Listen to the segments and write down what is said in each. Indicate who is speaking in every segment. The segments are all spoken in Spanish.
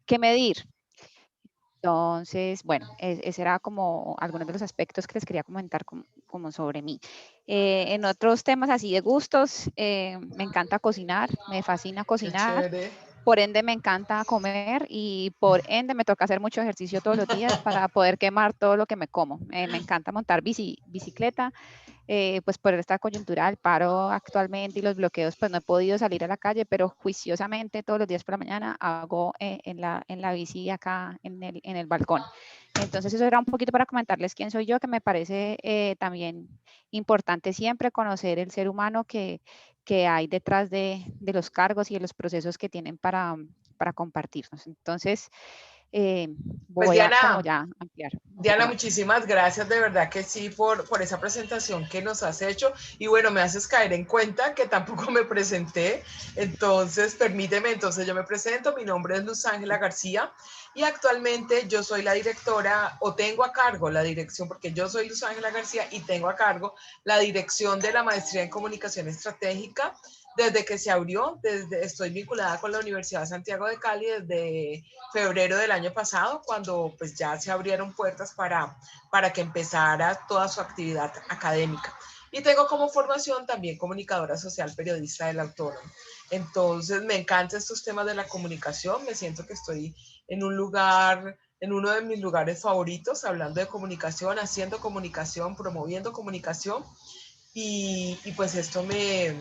Speaker 1: ¿Qué medir? Entonces, bueno, ese era como algunos de los aspectos que les quería comentar como sobre mí. En otros temas así de gustos, me encanta cocinar, me fascina
Speaker 2: Qué
Speaker 1: cocinar.
Speaker 2: chévere.
Speaker 1: Por ende, me encanta comer y por ende me toca hacer mucho ejercicio todos los días para poder quemar todo lo que me como. Me encanta montar bicicleta, pues por esta coyuntura del paro actualmente y los bloqueos, pues no he podido salir a la calle, pero juiciosamente todos los días por la mañana hago en la bici acá en el balcón. Entonces eso era un poquito para comentarles quién soy yo, que me parece también importante siempre conocer el ser humano que hay detrás de los cargos y de los procesos que tienen para compartirnos. Entonces,
Speaker 2: Pues
Speaker 1: voy a como
Speaker 2: Diana,
Speaker 1: ya ampliar un poco
Speaker 2: Diana,
Speaker 1: más.
Speaker 2: muchísimas gracias de verdad que sí por esa presentación que nos has hecho y bueno, me haces caer en cuenta que tampoco me presenté, entonces permíteme, entonces yo me presento, mi nombre es Luz Ángela García y actualmente yo soy la directora o tengo a cargo la dirección, porque yo soy Luz Ángela García y tengo a cargo la dirección de la maestría en comunicación estratégica desde que se abrió, estoy vinculada con la Universidad de Santiago de Cali desde febrero del año pasado, cuando pues ya se abrieron puertas para que empezara toda su actividad académica. Y tengo como formación también comunicadora social, periodista del autónomo. Entonces me encantan estos temas de la comunicación, me siento que estoy en un lugar, en uno de mis lugares favoritos, hablando de comunicación, haciendo comunicación, promoviendo comunicación y pues esto me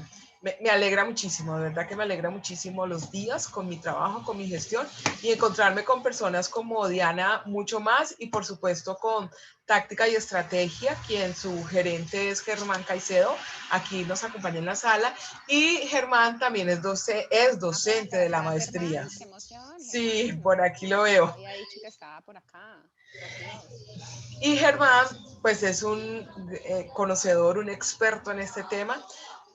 Speaker 2: alegra muchísimo, de verdad que me alegra muchísimo los días con mi trabajo, con mi gestión y encontrarme con personas como Diana mucho más y por supuesto con Táctica y Estrategia, quien su gerente es Germán Caicedo, aquí nos acompaña en la sala y Germán también es
Speaker 1: Ah,
Speaker 2: docente
Speaker 1: por
Speaker 2: de la
Speaker 1: acá,
Speaker 2: maestría.
Speaker 1: Germán, qué emoción,
Speaker 2: Sí,
Speaker 1: Germán.
Speaker 2: por aquí lo veo.
Speaker 1: Había dicho que estaba por acá. Por Dios.
Speaker 2: Y Germán, pues es un conocedor, un experto en este tema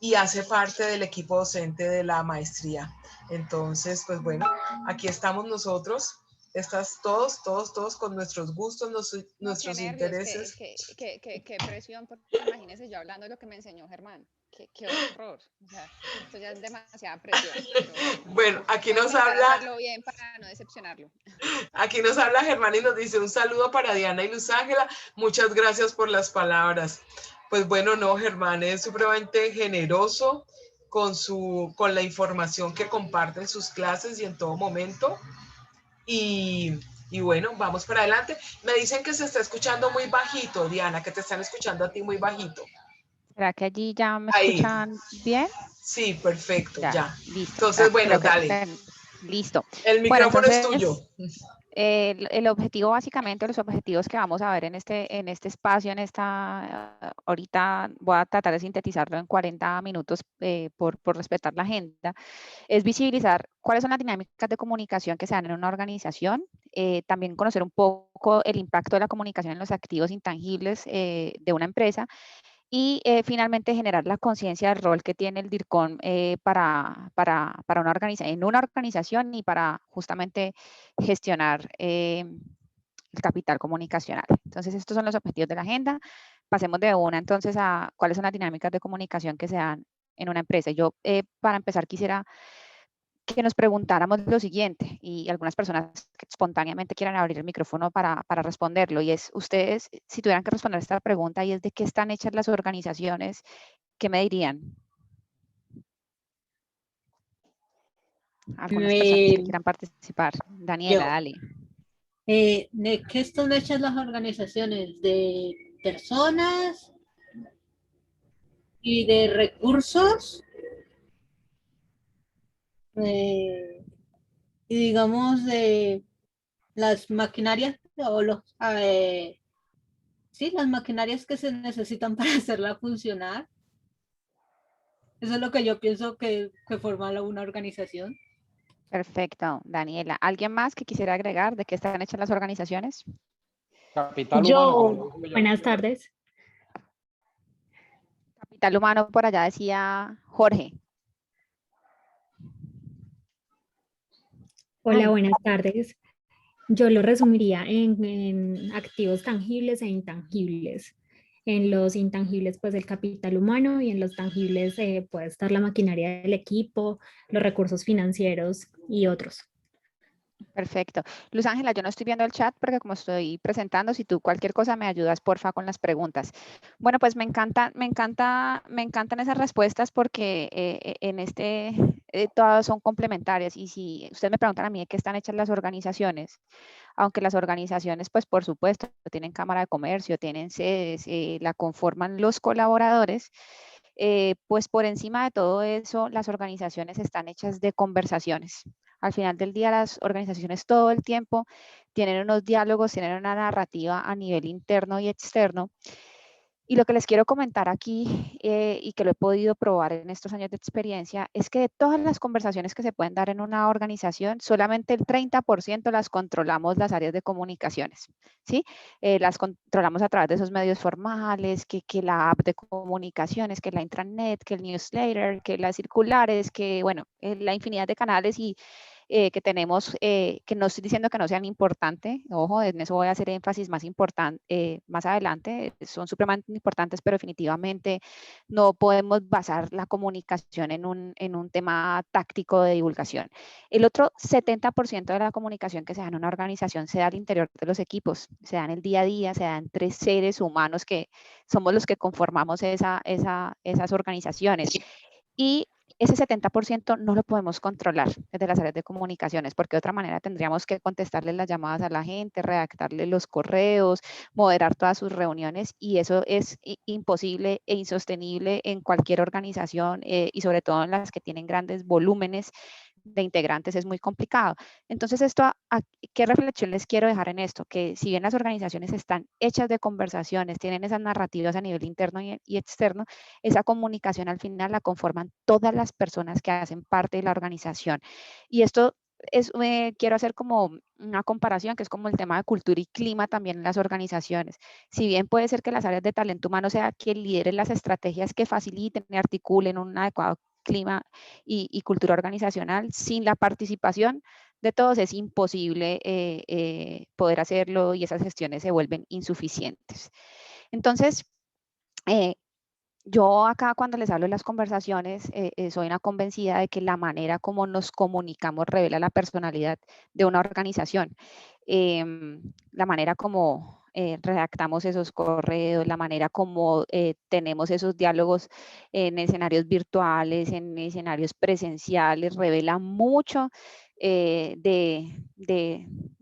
Speaker 2: y hace parte del equipo docente de la maestría. Entonces, pues bueno, aquí estamos nosotros, estás todos con nuestros gustos,
Speaker 1: No, qué
Speaker 2: nuestros
Speaker 1: nervios,
Speaker 2: intereses.
Speaker 1: qué presión, porque imagínese yo hablando de lo que me enseñó Germán. Qué horror. O sea, esto ya es demasiada presión, pero bueno,
Speaker 2: Bueno,
Speaker 1: voy a intentar hacerlo bien para no decepcionarlo.
Speaker 2: aquí nos habla Germán y nos dice un saludo para Diana y Luz Ángela. Muchas gracias por las palabras. Pues bueno, no, Germán es supremamente generoso con la información que comparte en sus clases y en todo momento. Y bueno, vamos para adelante. Me dicen que se está escuchando muy bajito, Diana, que te están escuchando a ti muy bajito.
Speaker 1: ¿Será que allí ya me
Speaker 2: Ahí,
Speaker 1: escuchan bien?
Speaker 2: sí, perfecto,
Speaker 1: Ya,
Speaker 2: ya.
Speaker 1: listo.
Speaker 2: Entonces, bueno,
Speaker 1: Creo que
Speaker 2: dale.
Speaker 1: listo.
Speaker 2: El
Speaker 1: Bueno,
Speaker 2: micrófono es tuyo.
Speaker 1: entonces el objetivo básicamente, los objetivos que vamos a ver en este espacio, ahorita voy a tratar de sintetizarlo en 40 minutos por respetar la agenda, es visibilizar cuáles son las dinámicas de comunicación que se dan en una organización, también conocer un poco el impacto de la comunicación en los activos intangibles de una empresa y finalmente generar la conciencia del rol que tiene el DIRCOM para una organización, en una organización y para justamente gestionar el capital comunicacional. Entonces, estos son los objetivos de la agenda. Pasemos de una entonces a cuáles son las dinámicas de comunicación que se dan en una empresa. Yo, para empezar, quisiera que nos preguntáramos lo siguiente, y algunas personas que espontáneamente quieran abrir el micrófono para responderlo, y es, ustedes, si tuvieran que responder esta pregunta, y es de qué están hechas las organizaciones, ¿qué me dirían? Algunas personas que
Speaker 3: Eh,
Speaker 1: quieran participar. Daniela,
Speaker 3: yo,
Speaker 1: dale.
Speaker 3: ¿De qué están hechas las organizaciones? ¿De personas y de recursos? Eh, y digamos de las maquinarias o sí, las maquinarias que se necesitan para hacerla funcionar. Eso es lo que yo pienso que forma una organización.
Speaker 1: Perfecto, Daniela. ¿Alguien más que quisiera agregar de qué están hechas las organizaciones?
Speaker 4: Capital humano, como lo
Speaker 5: Yo,
Speaker 4: digo yo.
Speaker 5: buenas tardes.
Speaker 1: Capital humano, por allá decía Jorge.
Speaker 5: Hola, buenas tardes. Yo lo resumiría en activos tangibles e intangibles. En los intangibles, pues el capital humano y en los tangibles puede estar la maquinaria del equipo, los recursos financieros y otros.
Speaker 1: Perfecto. Luz Ángela, yo no estoy viendo el chat porque como estoy presentando, si tú cualquier cosa me ayudas, porfa, con las preguntas. Bueno, pues me encantan esas respuestas porque todas son complementarias. Y si ustedes me preguntan a mí de qué están hechas las organizaciones, aunque las organizaciones, pues por supuesto, tienen Cámara de Comercio, tienen sedes, la conforman los colaboradores, pues por encima de todo eso, las organizaciones están hechas de conversaciones. Al final del día, las organizaciones todo el tiempo tienen unos diálogos, tienen una narrativa a nivel interno y externo. Y lo que les quiero comentar aquí, y que lo he podido probar en estos años de experiencia, es que de todas las conversaciones que se pueden dar en una organización, solamente el 30% las controlamos las áreas de comunicaciones, ¿sí? Las controlamos a través de esos medios formales, que la app de comunicaciones, que la intranet, que el newsletter, que las circulares, que, bueno, la infinidad de canales que tenemos, que no estoy diciendo que no sean importantes, ojo, en eso voy a hacer énfasis más importante más adelante, son supremamente importantes, pero definitivamente no podemos basar la comunicación en un tema táctico de divulgación. El otro 70% de la comunicación que se da en una organización se da al interior de los equipos, se da en el día a día, se da entre seres humanos que somos los que conformamos esas organizaciones. Y ese 70% no lo podemos controlar desde las áreas de comunicaciones, porque de otra manera tendríamos que contestarle las llamadas a la gente, redactarle los correos, moderar todas sus reuniones, y eso es imposible e insostenible en cualquier organización, y sobre todo en las que tienen grandes volúmenes de integrantes, es muy complicado. Entonces, ¿qué reflexión les quiero dejar en esto? Que si bien las organizaciones están hechas de conversaciones, tienen esas narrativas a nivel interno y externo, esa comunicación al final la conforman todas las personas que hacen parte de la organización. Y esto quiero hacer como una comparación, que es como el tema de cultura y clima también en las organizaciones. Si bien puede ser que las áreas de talento humano sea quien lidere las estrategias que faciliten y articulen un adecuado clima y cultura organizacional, sin la participación de todos es imposible poder hacerlo, y esas gestiones se vuelven insuficientes. Entonces, yo acá cuando les hablo de las conversaciones, soy una convencida de que la manera como nos comunicamos revela la personalidad de una organización. La manera como redactamos esos correos, la manera como tenemos esos diálogos en escenarios virtuales, en escenarios presenciales, revela mucho de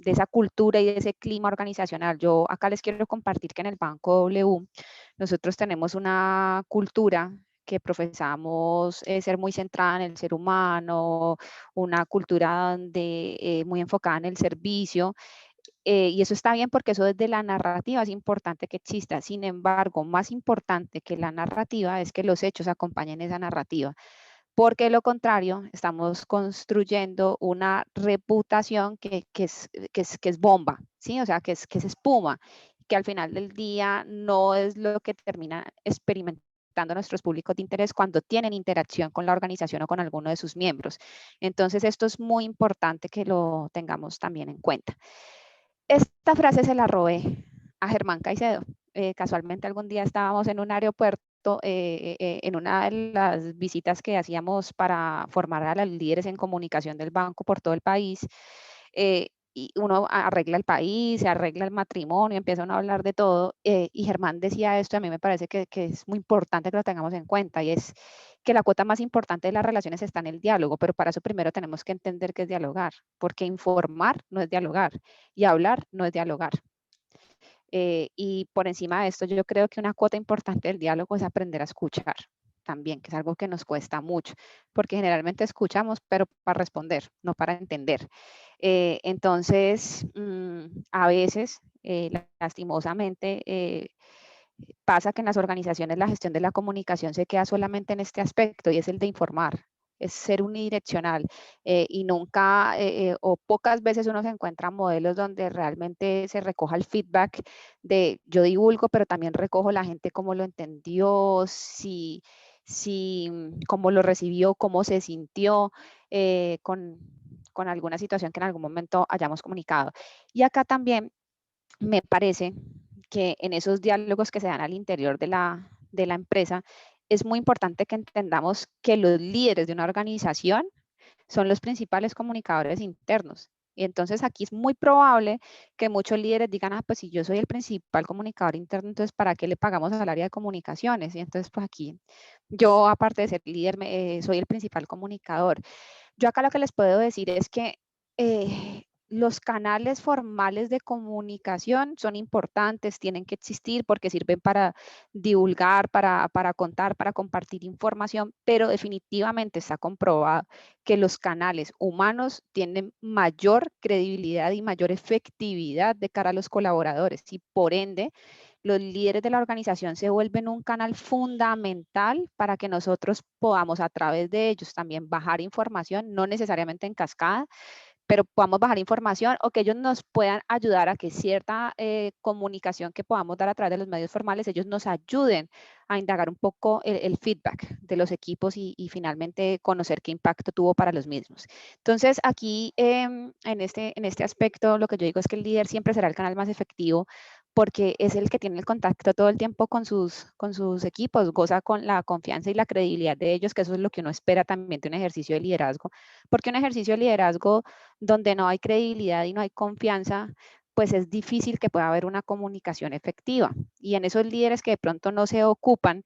Speaker 1: esa cultura y de ese clima organizacional. Yo acá les quiero compartir que en el Banco W nosotros tenemos una cultura que profesamos ser muy centrada en el ser humano, una cultura muy enfocada en el servicio, y eso está bien porque eso desde la narrativa es importante que exista. Sin embargo, más importante que la narrativa es que los hechos acompañen esa narrativa, porque de lo contrario estamos construyendo una reputación que es bomba, ¿sí? O sea, que es espuma, que al final del día no es lo que termina experimentando nuestros públicos de interés cuando tienen interacción con la organización o con alguno de sus miembros. Entonces, esto es muy importante que lo tengamos también en cuenta. Esta frase se la robé a Germán Caicedo. Casualmente algún día estábamos en un aeropuerto, en una de las visitas que hacíamos para formar a los líderes en comunicación del banco por todo el país, y uno arregla el país, se arregla el matrimonio, empieza uno a hablar de todo, y Germán decía esto, a mí me parece que es muy importante que lo tengamos en cuenta, y es que la cuota más importante de las relaciones está en el diálogo, pero para eso primero tenemos que entender qué es dialogar, porque informar no es dialogar y hablar no es dialogar. Y por encima de esto, yo creo que una cuota importante del diálogo es aprender a escuchar también, que es algo que nos cuesta mucho, porque generalmente escuchamos, pero para responder, no para entender. Entonces, a veces, lastimosamente, pasa que en las organizaciones la gestión de la comunicación se queda solamente en este aspecto, y es el de informar, es ser unidireccional, y nunca o pocas veces uno se encuentra modelos donde realmente se recoja el feedback de yo divulgo, pero también recojo la gente cómo lo entendió, cómo lo recibió, cómo se sintió con alguna situación que en algún momento hayamos comunicado. Y acá también me parece que en esos diálogos que se dan al interior de la empresa, es muy importante que entendamos que los líderes de una organización son los principales comunicadores internos. Y entonces aquí es muy probable que muchos líderes digan, ah, pues si yo soy el principal comunicador interno, entonces ¿para qué le pagamos al área de comunicaciones? Y entonces pues aquí yo, aparte de ser líder, soy el principal comunicador. Yo acá lo que les puedo decir es que los canales formales de comunicación son importantes, tienen que existir porque sirven para divulgar, para contar, para compartir información, pero definitivamente está comprobado que los canales humanos tienen mayor credibilidad y mayor efectividad de cara a los colaboradores y por ende los líderes de la organización se vuelven un canal fundamental para que nosotros podamos a través de ellos también bajar información, no necesariamente en cascada, pero podamos bajar información o que ellos nos puedan ayudar a que cierta comunicación que podamos dar a través de los medios formales, ellos nos ayuden a indagar un poco el feedback de los equipos y finalmente conocer qué impacto tuvo para los mismos. Entonces, aquí en este aspecto, lo que yo digo es que el líder siempre será el canal más efectivo porque es el que tiene el contacto todo el tiempo con sus equipos, goza con la confianza y la credibilidad de ellos, que eso es lo que uno espera también de un ejercicio de liderazgo, porque un ejercicio de liderazgo donde no hay credibilidad y no hay confianza, pues es difícil que pueda haber una comunicación efectiva. Y en esos líderes que de pronto no se ocupan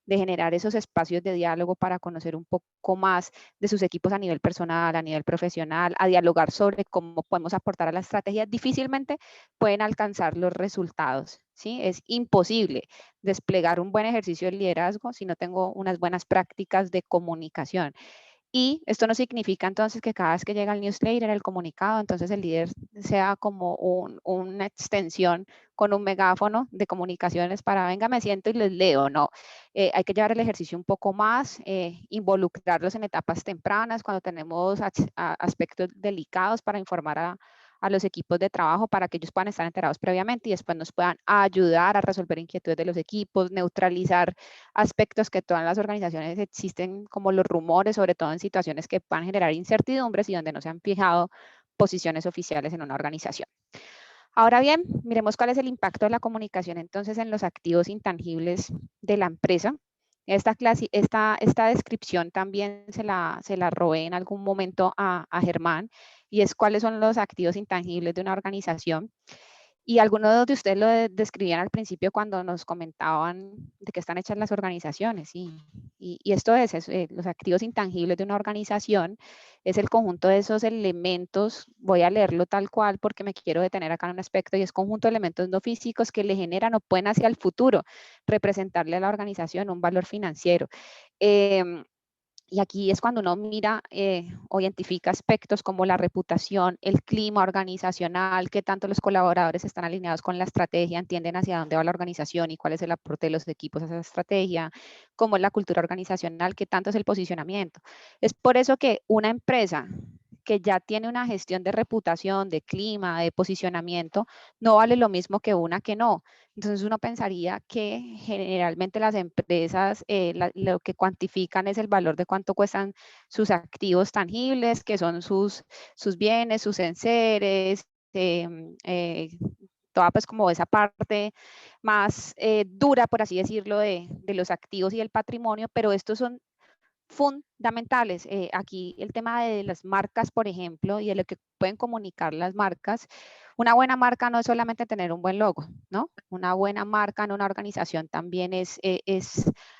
Speaker 1: de generar esos espacios de diálogo para conocer un poco más de sus equipos a nivel personal, a nivel profesional, a dialogar sobre cómo podemos aportar a la estrategia, difícilmente pueden alcanzar los resultados, ¿sí? Es imposible desplegar un buen ejercicio de liderazgo si no tengo unas buenas prácticas de comunicación. Y esto no significa entonces que cada vez que llega el newsletter, el comunicado, entonces el líder sea como una extensión con un megáfono de comunicaciones para, venga, me siento y les leo. No, hay que llevar el ejercicio un poco más, involucrarlos en etapas tempranas, cuando tenemos aspectos delicados para informar a los equipos de trabajo para que ellos puedan estar enterados previamente y después nos puedan ayudar a resolver inquietudes de los equipos, neutralizar aspectos que todas las organizaciones existen como los rumores, sobre todo en situaciones que puedan generar incertidumbres y donde no se han fijado posiciones oficiales en una organización. Ahora bien, miremos cuál es el impacto de la comunicación entonces en los activos intangibles de la empresa. Esta descripción también se la robé en algún momento a Germán, y es cuáles son los activos intangibles de una organización. Y algunos de ustedes lo describían al principio cuando nos comentaban de qué están hechas las organizaciones. Y esto es los activos intangibles de una organización, es el conjunto de esos elementos, voy a leerlo tal cual porque me quiero detener acá en un aspecto, y es conjunto de elementos no físicos que le generan o pueden hacia el futuro representarle a la organización un valor financiero. Y aquí es cuando uno mira o identifica aspectos como la reputación, el clima organizacional, qué tanto los colaboradores están alineados con la estrategia, entienden hacia dónde va la organización y cuál es el aporte de los equipos a esa estrategia, cómo es la cultura organizacional, qué tanto es el posicionamiento. Es por eso que una empresa que ya tiene una gestión de reputación, de clima, de posicionamiento, no vale lo mismo que una que no. Entonces uno pensaría que generalmente las empresas lo que cuantifican es el valor de cuánto cuestan sus activos tangibles, que son sus bienes, sus enseres, toda pues como esa parte más dura, por así decirlo, de los activos y el patrimonio, pero estos son fundamentales. Aquí el tema de las marcas, por ejemplo, y de lo que pueden comunicar las marcas. Una buena marca no es solamente tener un buen logo, ¿no? Una buena marca en una organización también es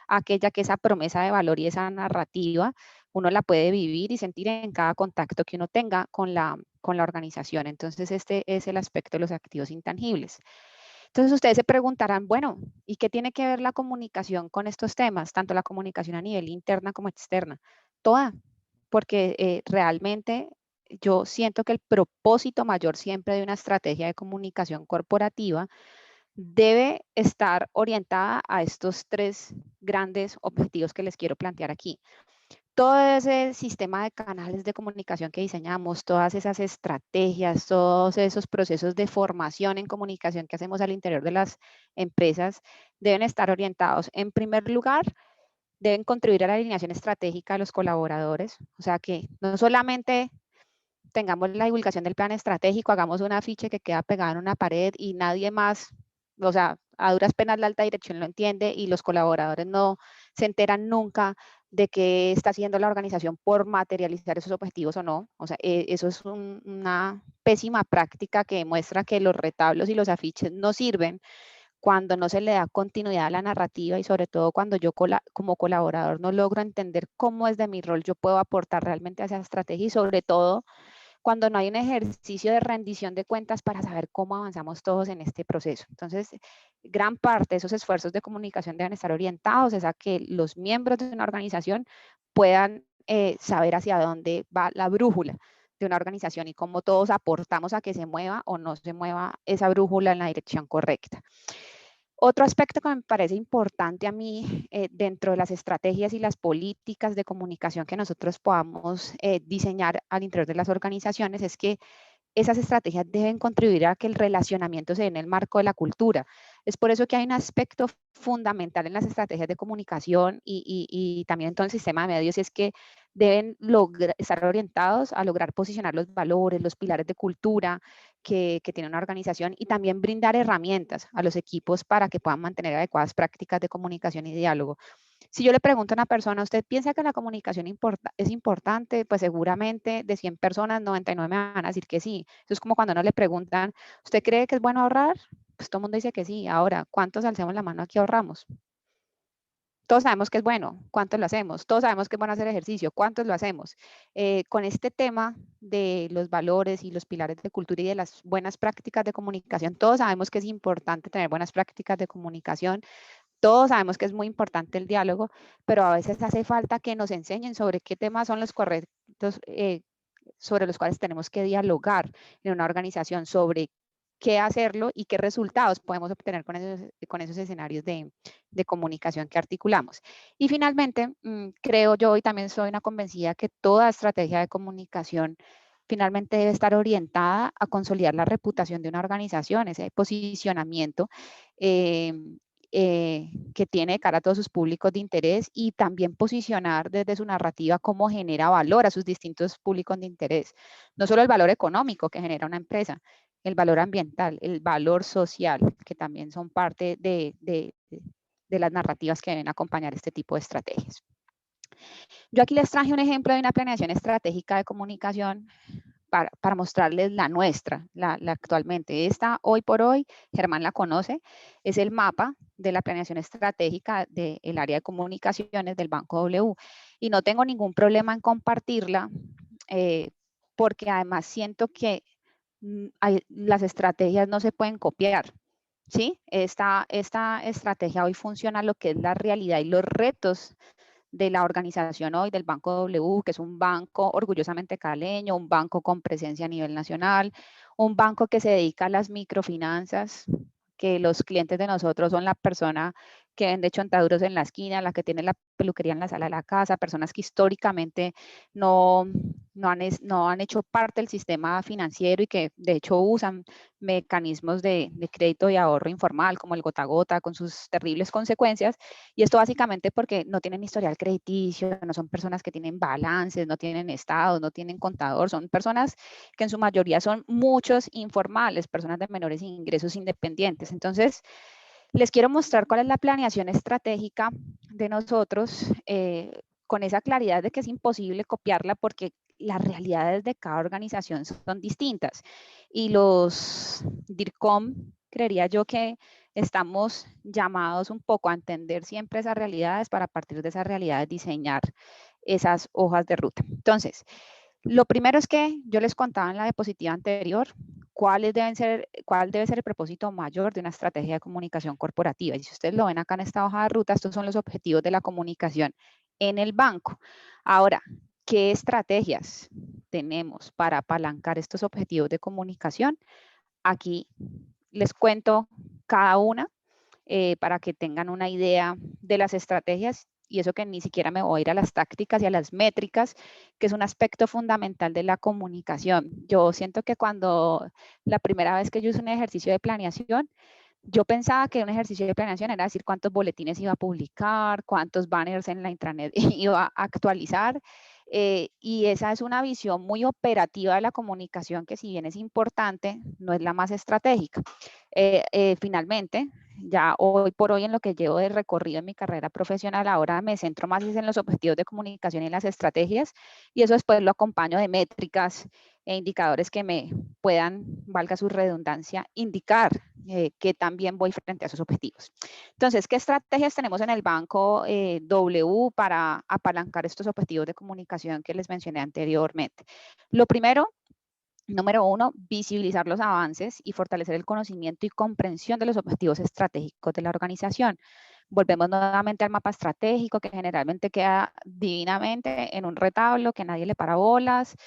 Speaker 1: aquella que esa promesa de valor y esa narrativa uno la puede vivir y sentir en cada contacto que uno tenga con la organización. Entonces, este es el aspecto de los activos intangibles. Entonces ustedes se preguntarán, bueno, ¿y qué tiene que ver la comunicación con estos temas? Tanto la comunicación a nivel interna como externa. Toda, porque realmente yo siento que el propósito mayor siempre de una estrategia de comunicación corporativa debe estar orientada a estos tres grandes objetivos que les quiero plantear aquí. Todo ese sistema de canales de comunicación que diseñamos, todas esas estrategias, todos esos procesos de formación en comunicación que hacemos al interior de las empresas deben estar orientados, en primer lugar, deben contribuir a la alineación estratégica de los colaboradores, o sea que no solamente tengamos la divulgación del plan estratégico, hagamos un afiche que queda pegado en una pared y nadie más, o sea, a duras penas la alta dirección lo entiende y los colaboradores no se enteran nunca de qué está haciendo la organización por materializar esos objetivos o no. O sea, eso es una pésima práctica que demuestra que los retablos y los afiches no sirven cuando no se le da continuidad a la narrativa y sobre todo cuando yo como colaborador no logro entender cómo desde mi rol yo puedo aportar realmente a esa estrategia y sobre todo cuando no hay un ejercicio de rendición de cuentas para saber cómo avanzamos todos en este proceso. Entonces, gran parte de esos esfuerzos de comunicación deben estar orientados a que los miembros de una organización puedan saber hacia dónde va la brújula de una organización y cómo todos aportamos a que se mueva o no se mueva esa brújula en la dirección correcta. Otro aspecto que me parece importante a mí dentro de las estrategias y las políticas de comunicación que nosotros podamos diseñar al interior de las organizaciones es que esas estrategias deben contribuir a que el relacionamiento se dé en el marco de la cultura. Es por eso que hay un aspecto fundamental en las estrategias de comunicación y también en todo el sistema de medios, y es que deben estar orientados a lograr posicionar los valores, los pilares de cultura que tiene una organización y también brindar herramientas a los equipos para que puedan mantener adecuadas prácticas de comunicación y diálogo. Si yo le pregunto a una persona, ¿usted piensa que la comunicación es importante? Pues seguramente de 100 personas, 99 me van a decir que sí. Eso es como cuando no le preguntan, ¿usted cree que es bueno ahorrar? Pues todo el mundo dice que sí. Ahora, ¿cuántos alcemos la mano aquí ahorramos? Todos sabemos que es bueno, ¿cuántos lo hacemos? Todos sabemos que es bueno hacer ejercicio, ¿cuántos lo hacemos? Con este tema de los valores y los pilares de cultura y de las buenas prácticas de comunicación, todos sabemos que es importante tener buenas prácticas de comunicación. Todos sabemos que es muy importante el diálogo, pero a veces hace falta que nos enseñen sobre qué temas son los correctos, sobre los cuales tenemos que dialogar en una organización, sobre qué hacerlo y qué resultados podemos obtener con esos escenarios de comunicación que articulamos. Y finalmente, creo yo y también soy una convencida que toda estrategia de comunicación finalmente debe estar orientada a consolidar la reputación de una organización, ese posicionamiento que tiene de cara a todos sus públicos de interés y también posicionar desde su narrativa cómo genera valor a sus distintos públicos de interés. No solo el valor económico que genera una empresa, el valor ambiental, el valor social, que también son parte de las narrativas que deben acompañar este tipo de estrategias. Yo aquí les traje un ejemplo de una planeación estratégica de comunicación para mostrarles la nuestra, la actualmente. Esta, hoy por hoy, Germán la conoce, es el mapa de la planeación estratégica del área de comunicaciones del Banco W. Y no tengo ningún problema en compartirla, porque además siento que las estrategias no se pueden copiar. ¿Sí? Esta estrategia hoy funciona lo que es la realidad y los retos de la organización hoy del Banco W, que es un banco orgullosamente caleño, un banco con presencia a nivel nacional, un banco que se dedica a las microfinanzas, que los clientes de nosotros son la persona que vende chontaduros en la esquina, la que tiene la peluquería en la sala de la casa, personas que históricamente no han hecho parte del sistema financiero y que de hecho usan mecanismos de crédito y ahorro informal como el gota a gota con sus terribles consecuencias. Y esto básicamente porque no tienen historial crediticio, no son personas que tienen balances, no tienen estados, no tienen contador, son personas que en su mayoría son muchos informales, personas de menores ingresos independientes. Entonces, les quiero mostrar cuál es la planeación estratégica de nosotros con esa claridad de que es imposible copiarla porque las realidades de cada organización son distintas. Y los DIRCOM, creería yo que estamos llamados un poco a entender siempre esas realidades para a partir de esas realidades diseñar esas hojas de ruta. Entonces, lo primero es que yo les contaba en la diapositiva anterior cuál debe ser el propósito mayor de una estrategia de comunicación corporativa. Y si ustedes lo ven acá en esta hoja de ruta, estos son los objetivos de la comunicación en el banco. Ahora, ¿qué estrategias tenemos para apalancar estos objetivos de comunicación? Aquí les cuento cada una para que tengan una idea de las estrategias y eso que ni siquiera me voy a ir a las tácticas y a las métricas, que es un aspecto fundamental de la comunicación. Yo siento que cuando la primera vez que yo hice un ejercicio de planeación, yo pensaba que un ejercicio de planeación era decir cuántos boletines iba a publicar, cuántos banners en la intranet iba a actualizar, Y esa es una visión muy operativa de la comunicación que, si bien es importante, no es la más estratégica. Finalmente, ya hoy por hoy, en lo que llevo de recorrido en mi carrera profesional, ahora me centro más en los objetivos de comunicación y las estrategias, y eso después lo acompaño de métricas e indicadores que me puedan, valga su redundancia, indicar que también voy frente a esos objetivos. Entonces, ¿qué estrategias tenemos en el banco W para apalancar estos objetivos de comunicación que les mencioné anteriormente? Lo primero, número 1, visibilizar los avances y fortalecer el conocimiento y comprensión de los objetivos estratégicos de la organización. Volvemos nuevamente al mapa estratégico, que generalmente queda divinamente en un retablo, que nadie le para bolas.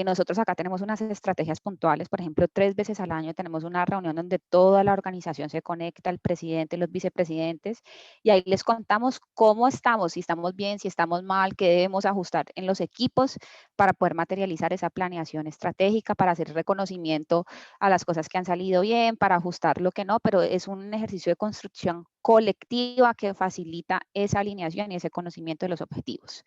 Speaker 1: Nosotros acá tenemos unas estrategias puntuales, por ejemplo, 3 veces al año tenemos una reunión donde toda la organización se conecta, el presidente, los vicepresidentes, y ahí les contamos cómo estamos, si estamos bien, si estamos mal, qué debemos ajustar en los equipos para poder materializar esa planeación estratégica, para hacer reconocimiento a las cosas que han salido bien, para ajustar lo que no, pero es un ejercicio de construcción colectiva que facilita esa alineación y ese conocimiento de los objetivos.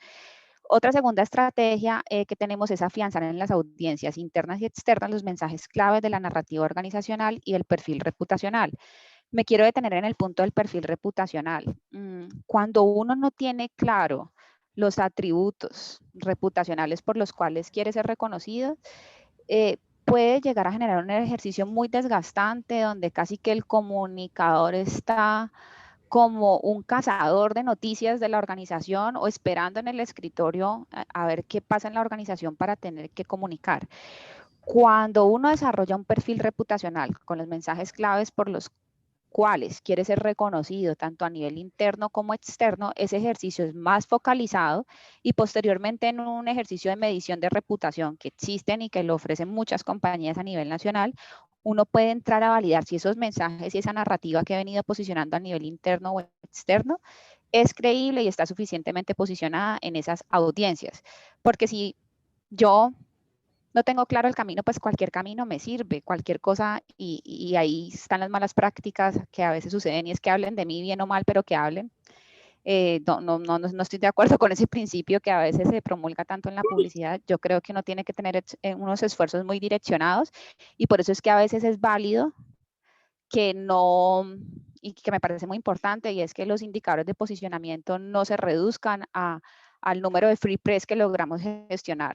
Speaker 1: Otra segunda estrategia que tenemos es afianzar en las audiencias internas y externas los mensajes claves de la narrativa organizacional y el perfil reputacional. Me quiero detener en el punto del perfil reputacional. Cuando uno no tiene claro los atributos reputacionales por los cuales quiere ser reconocido, puede llegar a generar un ejercicio muy desgastante donde casi que el comunicador está como un cazador de noticias de la organización o esperando en el escritorio a ver qué pasa en la organización para tener que comunicar. Cuando uno desarrolla un perfil reputacional con los mensajes claves por los cuales quiere ser reconocido tanto a nivel interno como externo, ese ejercicio es más focalizado, y posteriormente en un ejercicio de medición de reputación que existen y que lo ofrecen muchas compañías a nivel nacional, uno puede entrar a validar si esos mensajes y esa narrativa que he venido posicionando a nivel interno o externo es creíble y está suficientemente posicionada en esas audiencias. Porque si yo no tengo claro el camino, pues cualquier camino me sirve, cualquier cosa, y ahí están las malas prácticas que a veces suceden, y es que hablen de mí bien o mal, pero que hablen. No estoy de acuerdo con ese principio que a veces se promulga tanto en la publicidad. Yo creo que uno tiene que tener unos esfuerzos muy direccionados, y por eso es que a veces es válido que no, y que me parece muy importante, y es que los indicadores de posicionamiento no se reduzcan al número de free press que logramos gestionar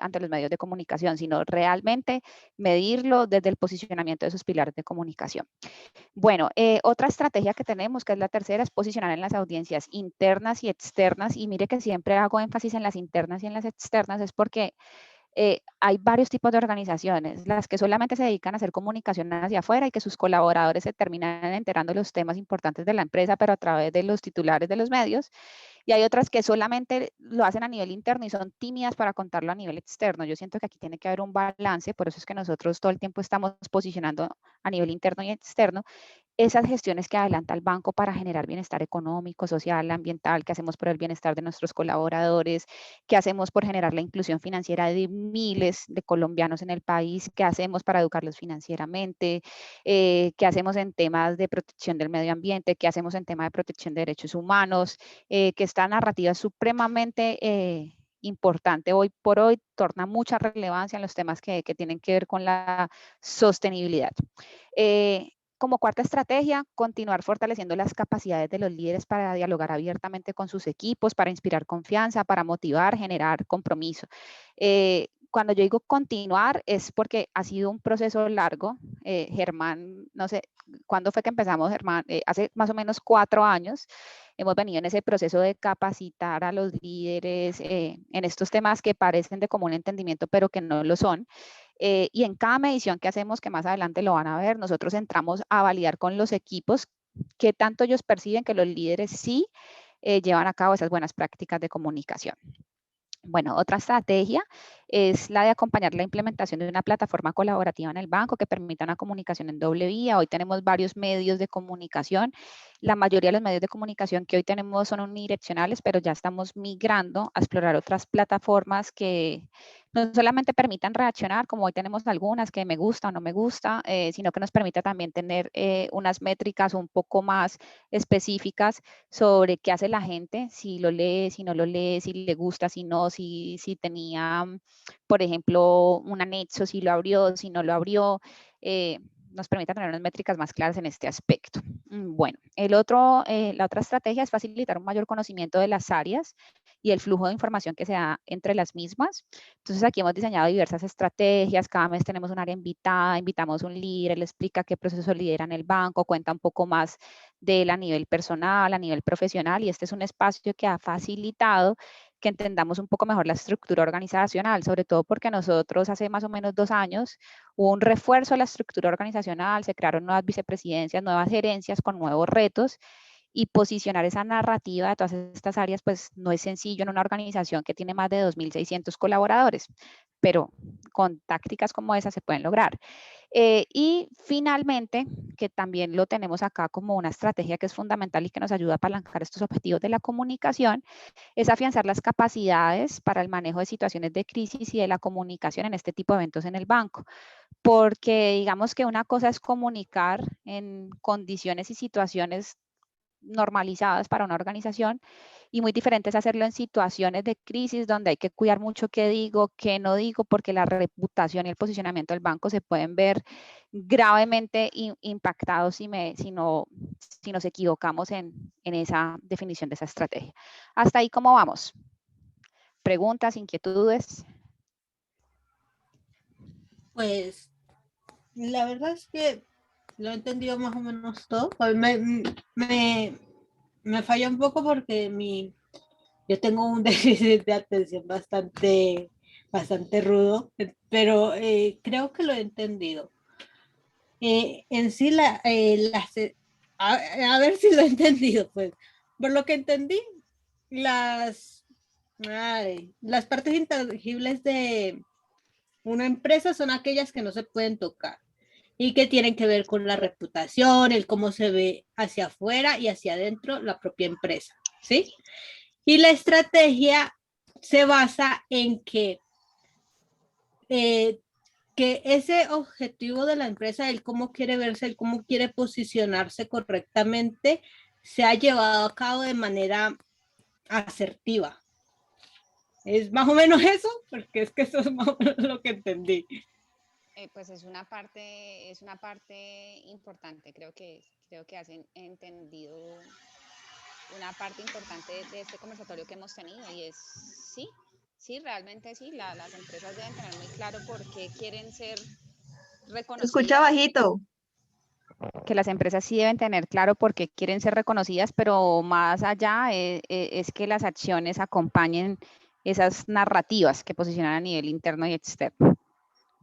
Speaker 1: ante los medios de comunicación, sino realmente medirlo desde el posicionamiento de esos pilares de comunicación. Bueno, otra estrategia que tenemos, que es la tercera, es posicionar en las audiencias internas y externas, y mire que siempre hago énfasis en las internas y en las externas, es porque hay varios tipos de organizaciones, las que solamente se dedican a hacer comunicación hacia afuera y que sus colaboradores se terminan enterando de los temas importantes de la empresa, pero a través de los titulares de los medios. Y hay otras que solamente lo hacen a nivel interno y son tímidas para contarlo a nivel externo. Yo siento que aquí tiene que haber un balance, por eso es que nosotros todo el tiempo estamos posicionando a nivel interno y externo esas gestiones que adelanta el banco para generar bienestar económico, social, ambiental, que hacemos por el bienestar de nuestros colaboradores, que hacemos por generar la inclusión financiera de miles de colombianos en el país, que hacemos para educarlos financieramente, que hacemos en temas de protección del medio ambiente, que hacemos en temas de protección de derechos humanos, que esta narrativa es supremamente importante hoy por hoy, torna mucha relevancia en los temas que tienen que ver con la sostenibilidad. Como cuarta estrategia, continuar fortaleciendo las capacidades de los líderes para dialogar abiertamente con sus equipos, para inspirar confianza, para motivar, generar compromiso. Cuando yo digo continuar es porque ha sido un proceso largo. Germán, no sé, ¿cuándo fue que empezamos, Germán? Hace más o menos 4 años. Hemos venido en ese proceso de capacitar a los líderes en estos temas que parecen de común entendimiento, pero que no lo son. Y en cada medición que hacemos, que más adelante lo van a ver, nosotros entramos a validar con los equipos qué tanto ellos perciben que los líderes sí llevan a cabo esas buenas prácticas de comunicación. Bueno, otra estrategia es la de acompañar la implementación de una plataforma colaborativa en el banco que permita una comunicación en doble vía. Hoy tenemos varios medios de comunicación. La mayoría de los medios de comunicación que hoy tenemos son unidireccionales, pero ya estamos migrando a explorar otras plataformas que no solamente permitan reaccionar, como hoy tenemos algunas que me gusta o no me gusta, sino que nos permita también tener unas métricas un poco más específicas sobre qué hace la gente, si lo lee, si no lo lee, si le gusta, si no, si tenía, por ejemplo, un anexo, si lo abrió, si no lo abrió. Nos permita tener unas métricas más claras en este aspecto. Bueno, la otra estrategia es facilitar un mayor conocimiento de las áreas y el flujo de información que se da entre las mismas. Entonces aquí hemos diseñado diversas estrategias, cada mes tenemos un área invitada, invitamos un líder, él explica qué proceso lidera en el banco, cuenta un poco más de él a nivel personal, a nivel profesional, y este es un espacio que ha facilitado que entendamos un poco mejor la estructura organizacional, sobre todo porque nosotros hace más o menos 2 años hubo un refuerzo a la estructura organizacional, se crearon nuevas vicepresidencias, nuevas gerencias con nuevos retos, y posicionar esa narrativa de todas estas áreas, pues no es sencillo en una organización que tiene más de 2.600 colaboradores, pero con tácticas como esas se pueden lograr. Y finalmente, que también lo tenemos acá como una estrategia que es fundamental y que nos ayuda a apalancar estos objetivos de la comunicación, es afianzar las capacidades para el manejo de situaciones de crisis y de la comunicación en este tipo de eventos en el banco. Porque digamos que una cosa es comunicar en condiciones y situaciones normalizadas para una organización y muy diferente es hacerlo en situaciones de crisis donde hay que cuidar mucho qué digo, qué no digo, porque la reputación y el posicionamiento del banco se pueden ver gravemente impactados si nos equivocamos en esa definición de esa estrategia. Hasta ahí, ¿cómo vamos? ¿Preguntas, inquietudes?
Speaker 3: Pues la verdad es que lo he entendido más o menos todo. Pues me falla un poco porque yo tengo un déficit de atención bastante rudo, pero creo que lo he entendido. En sí, a ver si lo he entendido, pues. Por lo que entendí, las, las partes intangibles de una empresa son aquellas que no se pueden tocar y que tienen que ver con la reputación, el cómo se ve hacia afuera y hacia adentro la propia empresa, ¿sí? Y la estrategia se basa en que ese objetivo de la empresa, el cómo quiere verse, el cómo quiere posicionarse correctamente, se ha llevado a cabo de manera asertiva. Es más o menos eso, porque es que eso es más o menos lo que entendí.
Speaker 1: Pues es una parte importante, creo que has entendido una parte importante de este conversatorio que hemos tenido, y es sí, realmente sí, las empresas deben tener muy claro por qué quieren ser reconocidas.
Speaker 6: Escucha bajito.
Speaker 1: Que las empresas sí deben tener claro por qué quieren ser reconocidas, pero más allá es que las acciones acompañen esas narrativas que posicionan a nivel interno y externo.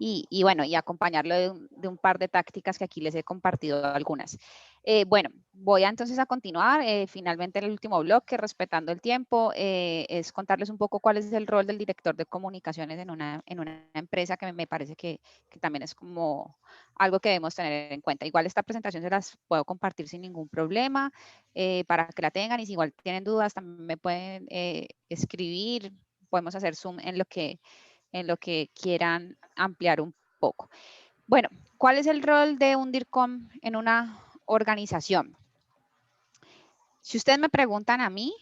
Speaker 1: Y bueno, y acompañarlo de un par de tácticas que aquí les he compartido algunas. Bueno, voy entonces a continuar. Finalmente, el último bloque, respetando el tiempo, es contarles un poco cuál es el rol del director de comunicaciones en una empresa, que me parece que también es como algo que debemos tener en cuenta. Igual esta presentación se las puedo compartir sin ningún problema para que la tengan, y si igual tienen dudas también me pueden escribir, podemos hacer Zoom en lo que quieran ampliar un poco. Bueno, ¿cuál es el rol de un DIRCOM en una organización? Si ustedes me preguntan a mí,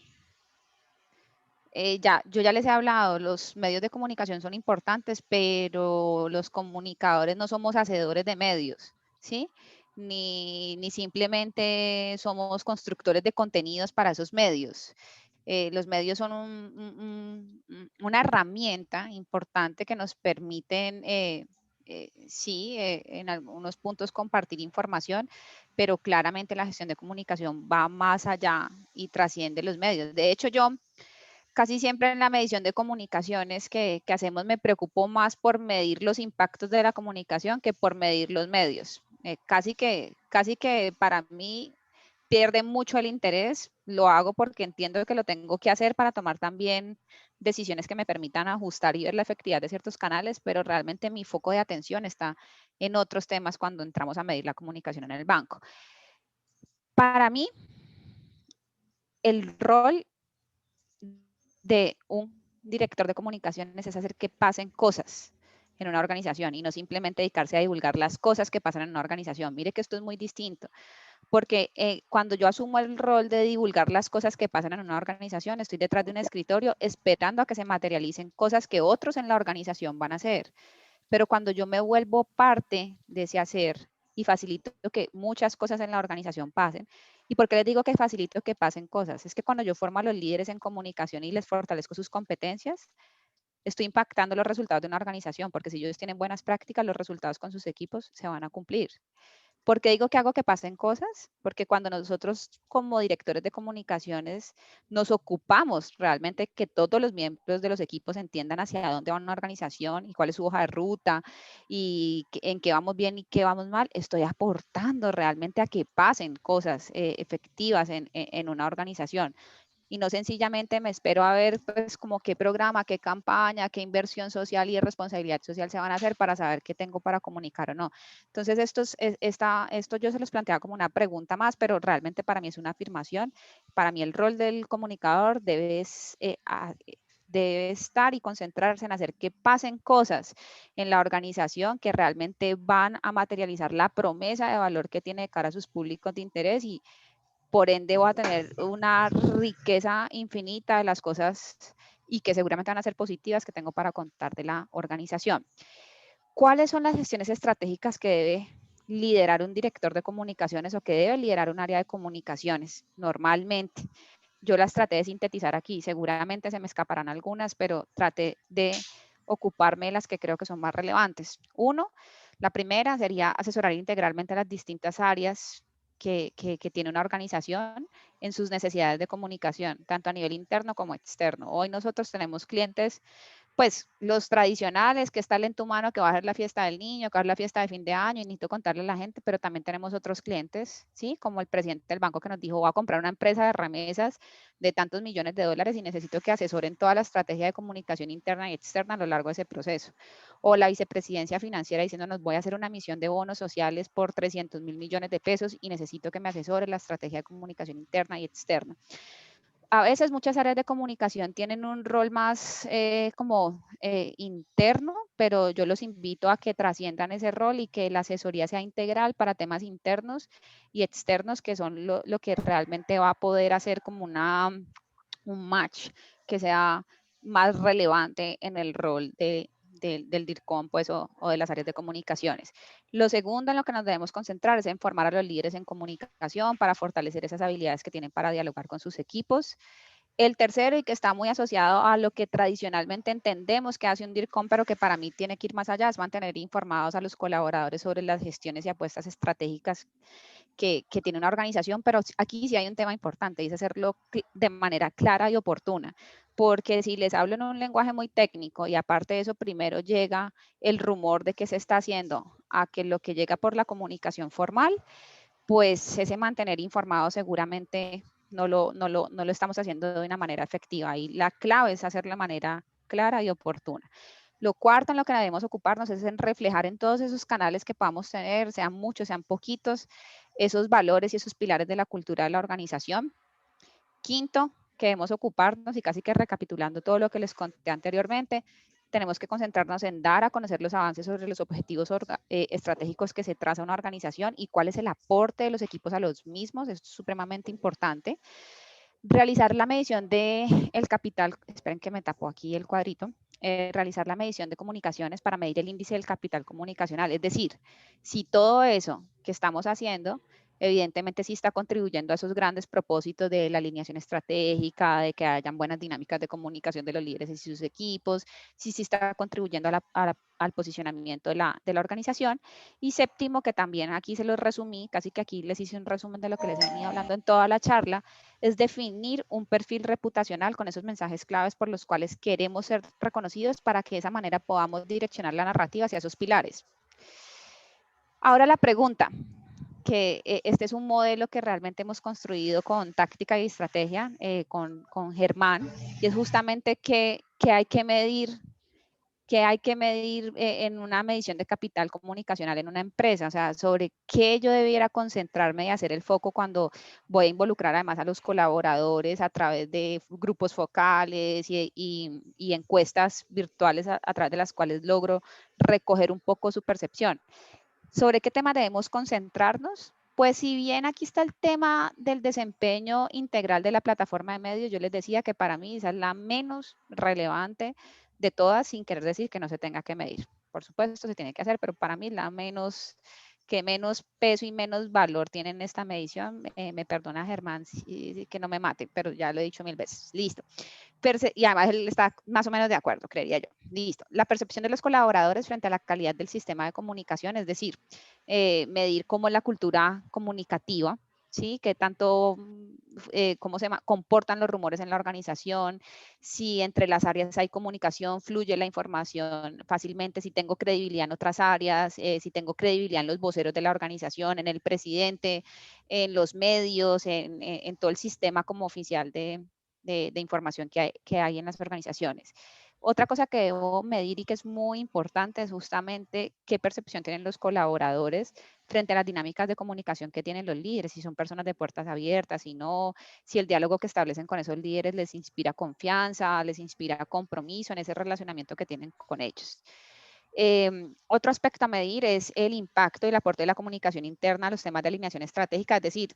Speaker 1: yo ya les he hablado, los medios de comunicación son importantes, pero los comunicadores no somos hacedores de medios, ¿sí? Ni simplemente somos constructores de contenidos para esos medios. Los medios son una herramienta importante que nos permiten, en algunos puntos compartir información, pero claramente la gestión de comunicación va más allá y trasciende los medios. De hecho, yo casi siempre en la medición de comunicaciones que hacemos me preocupo más por medir los impactos de la comunicación que por medir los medios. Casi que para mí pierde mucho el interés. Lo hago porque entiendo que lo tengo que hacer para tomar también decisiones que me permitan ajustar y ver la efectividad de ciertos canales, pero realmente mi foco de atención está en otros temas cuando entramos a medir la comunicación en el banco. Para mí, el rol de un director de comunicaciones es hacer que pasen cosas en una organización y no simplemente dedicarse a divulgar las cosas que pasan en una organización. Mire que esto es muy distinto, porque cuando yo asumo el rol de divulgar las cosas que pasan en una organización, estoy detrás de un escritorio esperando a que se materialicen cosas que otros en la organización van a hacer. Pero cuando yo me vuelvo parte de ese hacer y facilito que muchas cosas en la organización pasen, ¿y por qué les digo que facilito que pasen cosas? Es que cuando yo formo a los líderes en comunicación y les fortalezco sus competencias, estoy impactando los resultados de una organización, porque si ellos tienen buenas prácticas, los resultados con sus equipos se van a cumplir. ¿Por qué digo que hago que pasen cosas? Porque cuando nosotros como directores de comunicaciones nos ocupamos realmente que todos los miembros de los equipos entiendan hacia dónde va una organización y cuál es su hoja de ruta y en qué vamos bien y qué vamos mal, estoy aportando realmente a que pasen cosas efectivas en una organización. Y no sencillamente me espero a ver pues como qué programa, qué campaña, qué inversión social y responsabilidad social se van a hacer para saber qué tengo para comunicar o no. Entonces esto yo se los planteaba como una pregunta más, pero realmente para mí es una afirmación. Para mí el rol del comunicador debe estar y concentrarse en hacer que pasen cosas en la organización que realmente van a materializar la promesa de valor que tiene de cara a sus públicos de interés y por ende voy a tener una riqueza infinita de las cosas y que seguramente van a ser positivas que tengo para contar de la organización. ¿Cuáles son las gestiones estratégicas que debe liderar un director de comunicaciones o que debe liderar un área de comunicaciones? Normalmente, yo las traté de sintetizar aquí, seguramente se me escaparán algunas, pero traté de ocuparme de las que creo que son más relevantes. Uno, la primera sería asesorar integralmente a las distintas áreas que tiene una organización en sus necesidades de comunicación, tanto a nivel interno como externo. Hoy nosotros tenemos clientes, pues los tradicionales, que es talento humano, que va a ser la fiesta del niño, que va a ser la fiesta de fin de año, y necesito contarle a la gente, pero también tenemos otros clientes, ¿sí? Como el presidente del banco que nos dijo, voy a comprar una empresa de remesas de tantos millones de dólares y necesito que asesoren toda la estrategia de comunicación interna y externa a lo largo de ese proceso. O la vicepresidencia financiera diciéndonos, voy a hacer una emisión de bonos sociales por 300.000 millones de pesos y necesito que me asesore la estrategia de comunicación interna y externa. A veces muchas áreas de comunicación tienen un rol más interno, pero yo los invito a que trasciendan ese rol y que la asesoría sea integral para temas internos y externos, que son lo que realmente va a poder hacer como un match que sea más relevante en el rol del DIRCOM pues, o de las áreas de comunicaciones. Lo segundo en lo que nos debemos concentrar es en formar a los líderes en comunicación para fortalecer esas habilidades que tienen para dialogar con sus equipos. El tercero, y que está muy asociado a lo que tradicionalmente entendemos que hace un DIRCOM, pero que para mí tiene que ir más allá, es mantener informados a los colaboradores sobre las gestiones y apuestas estratégicas que tiene una organización, pero aquí sí hay un tema importante, y es hacerlo de manera clara y oportuna, porque si les hablo en un lenguaje muy técnico y aparte de eso primero llega el rumor de que se está haciendo a que lo que llega por la comunicación formal, pues ese mantener informado seguramente no lo estamos haciendo de una manera efectiva, y la clave es hacerlo de manera clara y oportuna. Lo cuarto en lo que debemos ocuparnos es en reflejar en todos esos canales que podamos tener, sean muchos, sean poquitos, esos valores y esos pilares de la cultura de la organización. Quinto, que debemos ocuparnos, y casi que recapitulando todo lo que les conté anteriormente, tenemos que concentrarnos en dar a conocer los avances sobre los objetivos estratégicos que se traza una organización y cuál es el aporte de los equipos a los mismos. Esto es supremamente importante. Realizar la medición del capital, esperen que me tapó aquí el cuadrito, realizar la medición de comunicaciones para medir el índice del capital comunicacional. Es decir, si todo eso que estamos haciendo, evidentemente sí está contribuyendo a esos grandes propósitos de la alineación estratégica, de que hayan buenas dinámicas de comunicación de los líderes y sus equipos, sí está contribuyendo al posicionamiento de la organización. Y séptimo, que también aquí se los resumí, casi que aquí les hice un resumen de lo que les he venido hablando en toda la charla, es definir un perfil reputacional con esos mensajes claves por los cuales queremos ser reconocidos para que de esa manera podamos direccionar la narrativa hacia esos pilares. Ahora la pregunta, este es un modelo que realmente hemos construido con táctica y estrategia, con Germán, y es justamente que hay que medir en una medición de capital comunicacional en una empresa, o sea, sobre qué yo debiera concentrarme y hacer el foco cuando voy a involucrar además a los colaboradores a través de grupos focales y encuestas virtuales a través de las cuales logro recoger un poco su percepción. ¿Sobre qué tema debemos concentrarnos? Pues si bien aquí está el tema del desempeño integral de la plataforma de medios, yo les decía que para mí esa es la menos relevante de todas, sin querer decir que no se tenga que medir. Por supuesto se tiene que hacer, pero para mí la que menos peso y menos valor tiene en esta medición. Me perdona Germán que no me mate, pero ya lo he dicho 1000 veces. Listo. Y además él está más o menos de acuerdo, creería yo. Listo. La percepción de los colaboradores frente a la calidad del sistema de comunicación, es decir, medir cómo la cultura comunicativa, ¿sí? Qué tanto, cómo se llama, comportan los rumores en la organización, si entre las áreas hay comunicación, fluye la información fácilmente, si tengo credibilidad en otras áreas, si tengo credibilidad en los voceros de la organización, en el presidente, en los medios, en todo el sistema como oficial de información que hay en las organizaciones. Otra cosa que debo medir y que es muy importante es justamente qué percepción tienen los colaboradores frente a las dinámicas de comunicación que tienen los líderes, si son personas de puertas abiertas, si no, si el diálogo que establecen con esos líderes les inspira confianza, les inspira compromiso en ese relacionamiento que tienen con ellos. Otro aspecto a medir es el impacto y el aporte de la comunicación interna a los temas de alineación estratégica, es decir,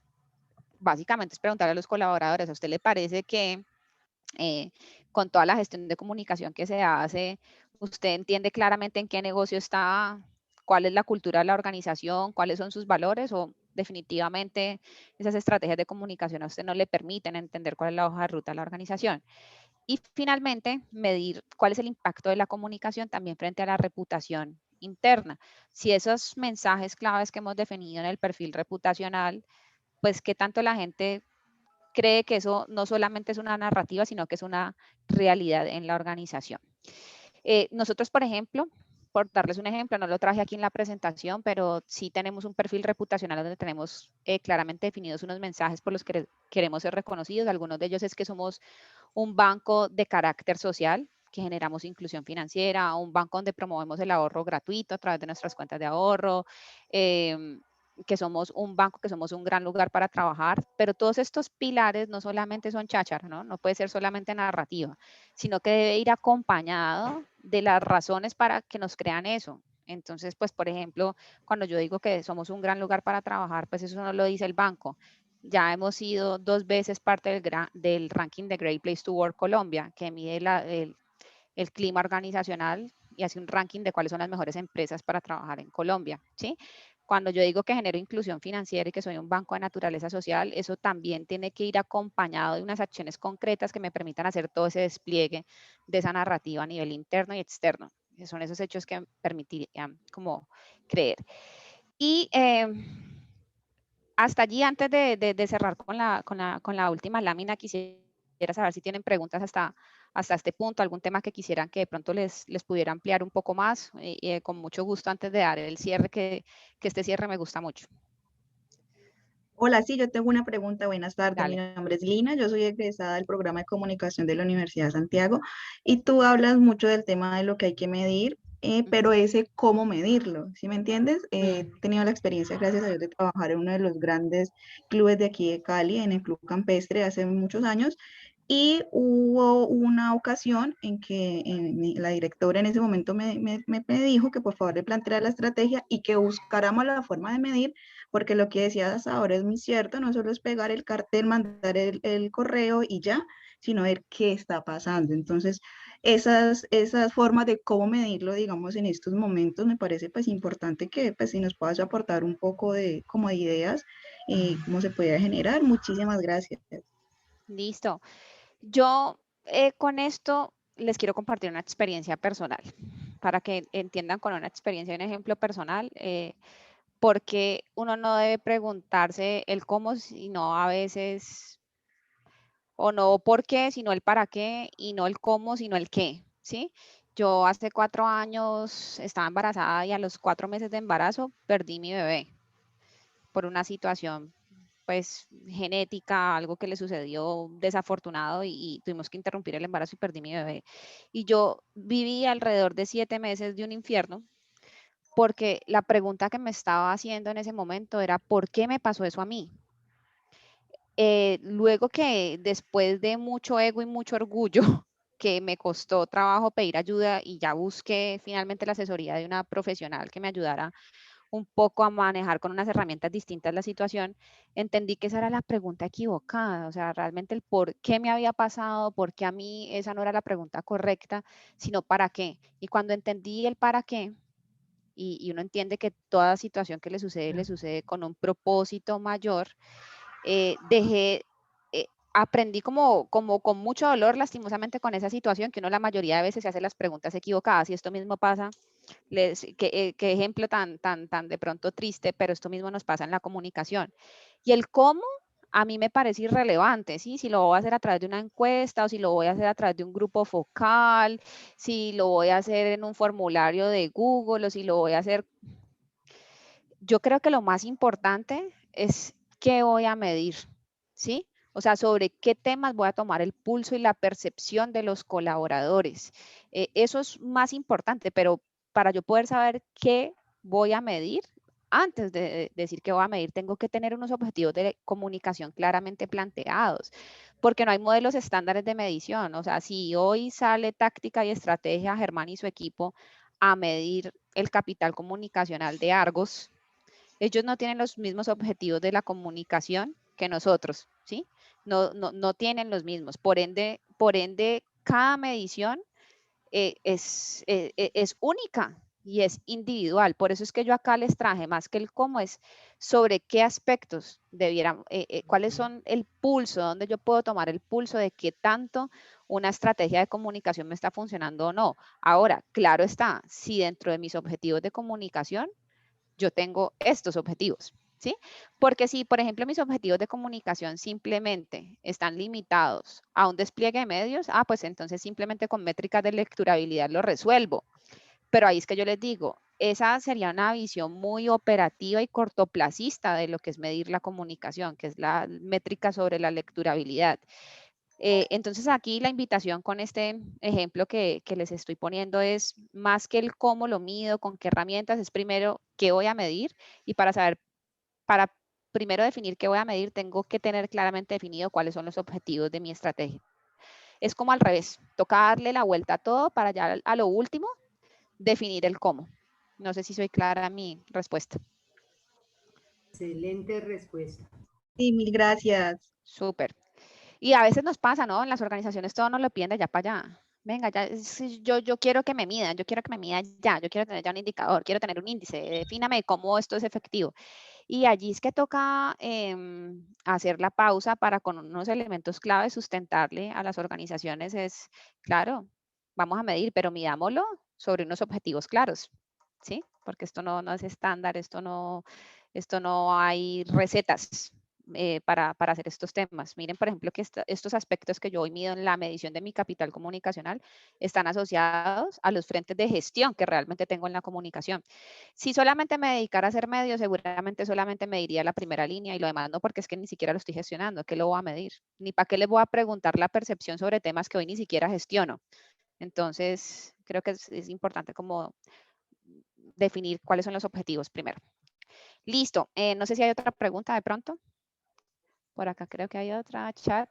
Speaker 1: básicamente es preguntarle a los colaboradores, ¿a usted le parece que con toda la gestión de comunicación que se hace, usted entiende claramente en qué negocio está, cuál es la cultura de la organización, cuáles son sus valores, o definitivamente esas estrategias de comunicación a usted no le permiten entender cuál es la hoja de ruta de la organización? Y finalmente, medir cuál es el impacto de la comunicación también frente a la reputación interna. Si esos mensajes claves que hemos definido en el perfil reputacional, pues qué tanto la gente cree que eso no solamente es una narrativa, sino que es una realidad en la organización. Nosotros, por ejemplo, por darles un ejemplo, no lo traje aquí en la presentación, pero sí tenemos un perfil reputacional donde tenemos claramente definidos unos mensajes por los que queremos ser reconocidos. Algunos de ellos es que somos un banco de carácter social, que generamos inclusión financiera, un banco donde promovemos el ahorro gratuito a través de nuestras cuentas de ahorro, que somos un banco, que somos un gran lugar para trabajar, pero todos estos pilares no solamente son cháchara, ¿no? No puede ser solamente narrativa, sino que debe ir acompañado de las razones para que nos crean eso. Entonces, pues, por ejemplo, cuando yo digo que somos un gran lugar para trabajar, pues eso no lo dice el banco. Ya hemos sido 2 veces parte del ranking de Great Place to Work Colombia, que mide el clima organizacional y hace un ranking de cuáles son las mejores empresas para trabajar en Colombia, ¿sí? Cuando yo digo que genero inclusión financiera y que soy un banco de naturaleza social, eso también tiene que ir acompañado de unas acciones concretas que me permitan hacer todo ese despliegue de esa narrativa a nivel interno y externo. Son esos hechos que permitirían como creer. Y hasta allí, antes de cerrar con la última lámina, quisiera saber si tienen preguntas hasta este punto, algún tema que quisieran que de pronto les pudiera ampliar un poco más, y con mucho gusto antes de dar el cierre, que este cierre me gusta mucho.
Speaker 6: Hola, sí, yo tengo una pregunta. Buenas tardes. Mi
Speaker 1: Dale.
Speaker 6: nombre es Lina. Yo soy egresada del programa de comunicación de la Universidad de Santiago y tú hablas mucho del tema de lo que hay que medir, pero ese cómo medirlo, ¿sí me entiendes? He tenido la experiencia, gracias a Dios, de trabajar en uno de los grandes clubes de aquí de Cali, en el Club Campestre, hace muchos años. Y hubo una ocasión en que la directora en ese momento me dijo que por favor le planteara la estrategia y que buscáramos la forma de medir, porque lo que decías ahora es muy cierto, no solo es pegar el cartel, mandar el correo y ya, sino ver qué está pasando. Entonces, esas formas de cómo medirlo, digamos, en estos momentos, me parece pues importante que pues si nos puedas aportar un poco de como de ideas, cómo se puede generar. Muchísimas gracias.
Speaker 1: Listo. Yo con esto les quiero compartir una experiencia personal, para que entiendan con una experiencia y un ejemplo personal, porque uno no debe preguntarse el cómo, sino a veces, o no por qué, sino el para qué, y no el cómo, sino el qué, ¿sí? Yo hace 4 años estaba embarazada y a los 4 meses de embarazo perdí mi bebé. por una situación pues genética, algo que le sucedió desafortunado y tuvimos que interrumpir el embarazo y perdí mi bebé. Y yo viví alrededor de 7 meses de un infierno porque la pregunta que me estaba haciendo en ese momento era, ¿por qué me pasó eso a mí? Luego que después de mucho ego y mucho orgullo, que me costó trabajo pedir ayuda y ya busqué finalmente la asesoría de una profesional que me ayudara un poco a manejar con unas herramientas distintas la situación, entendí que esa era la pregunta equivocada, o sea, realmente el por qué me había pasado, por qué a mí esa no era la pregunta correcta, sino para qué. Y cuando entendí el para qué, y uno entiende que toda situación que le sucede con un propósito mayor, dejé, aprendí como con mucho dolor, lastimosamente, con esa situación, que uno la mayoría de veces se hace las preguntas equivocadas, y esto mismo pasa, qué ejemplo tan de pronto triste, pero esto mismo nos pasa en la comunicación. Y el cómo a mí me parece irrelevante, ¿sí? Si lo voy a hacer a través de una encuesta o si lo voy a hacer a través de un grupo focal, si lo voy a hacer en un formulario de Google o si lo voy a hacer. Yo creo que lo más importante es qué voy a medir, ¿sí? O sea, sobre qué temas voy a tomar el pulso y la percepción de los colaboradores. Eso es más importante, pero para yo poder saber qué voy a medir, antes de decir qué voy a medir, tengo que tener unos objetivos de comunicación claramente planteados, porque no hay modelos estándares de medición. O sea, si hoy sale táctica y estrategia, Germán y su equipo a medir el capital comunicacional de Argos, ellos no tienen los mismos objetivos de la comunicación que nosotros, ¿sí? No tienen los mismos. Por ende, cada medición es única y es individual. Por eso es que yo acá les traje más que el cómo, es sobre qué aspectos debieran, cuáles son el pulso, dónde yo puedo tomar el pulso de qué tanto una estrategia de comunicación me está funcionando o no. Ahora, claro está, si dentro de mis objetivos de comunicación yo tengo estos objetivos, ¿sí? Porque si, por ejemplo, mis objetivos de comunicación simplemente están limitados a un despliegue de medios, pues entonces simplemente con métricas de lecturabilidad lo resuelvo. Pero ahí es que yo les digo, esa sería una visión muy operativa y cortoplacista de lo que es medir la comunicación, que es la métrica sobre la lecturabilidad. Entonces aquí la invitación con este ejemplo que les estoy poniendo es más que el cómo lo mido, con qué herramientas, es primero qué voy a medir, y para saber, para primero definir qué voy a medir, tengo que tener claramente definido cuáles son los objetivos de mi estrategia. Es como al revés, toca darle la vuelta a todo para ya a lo último definir el cómo. No sé si soy clara en mi respuesta.
Speaker 7: Excelente respuesta.
Speaker 6: Sí, mil gracias.
Speaker 1: Súper. Y a veces nos pasa, ¿no? En las organizaciones todo nos lo piden de allá para allá. Venga, ya, yo quiero que me midan, yo quiero que me midan ya, yo quiero tener ya un indicador, quiero tener un índice, defíname cómo esto es efectivo. Y allí es que toca hacer la pausa para con unos elementos clave sustentarle a las organizaciones es, claro, vamos a medir, pero midámoslo sobre unos objetivos claros, ¿sí? Porque esto no es estándar, esto no hay recetas para hacer estos temas. Miren, por ejemplo, que estos aspectos que yo hoy mido en la medición de mi capital comunicacional están asociados a los frentes de gestión que realmente tengo en la comunicación. Si solamente me dedicara a hacer medios, seguramente solamente mediría la primera línea y lo demás no, porque es que ni siquiera lo estoy gestionando. ¿Qué lo voy a medir? Ni para qué les voy a preguntar la percepción sobre temas que hoy ni siquiera gestiono. Entonces, creo que es importante como definir cuáles son los objetivos primero. Listo. No sé si hay otra pregunta de pronto. Por acá creo que hay otra chat.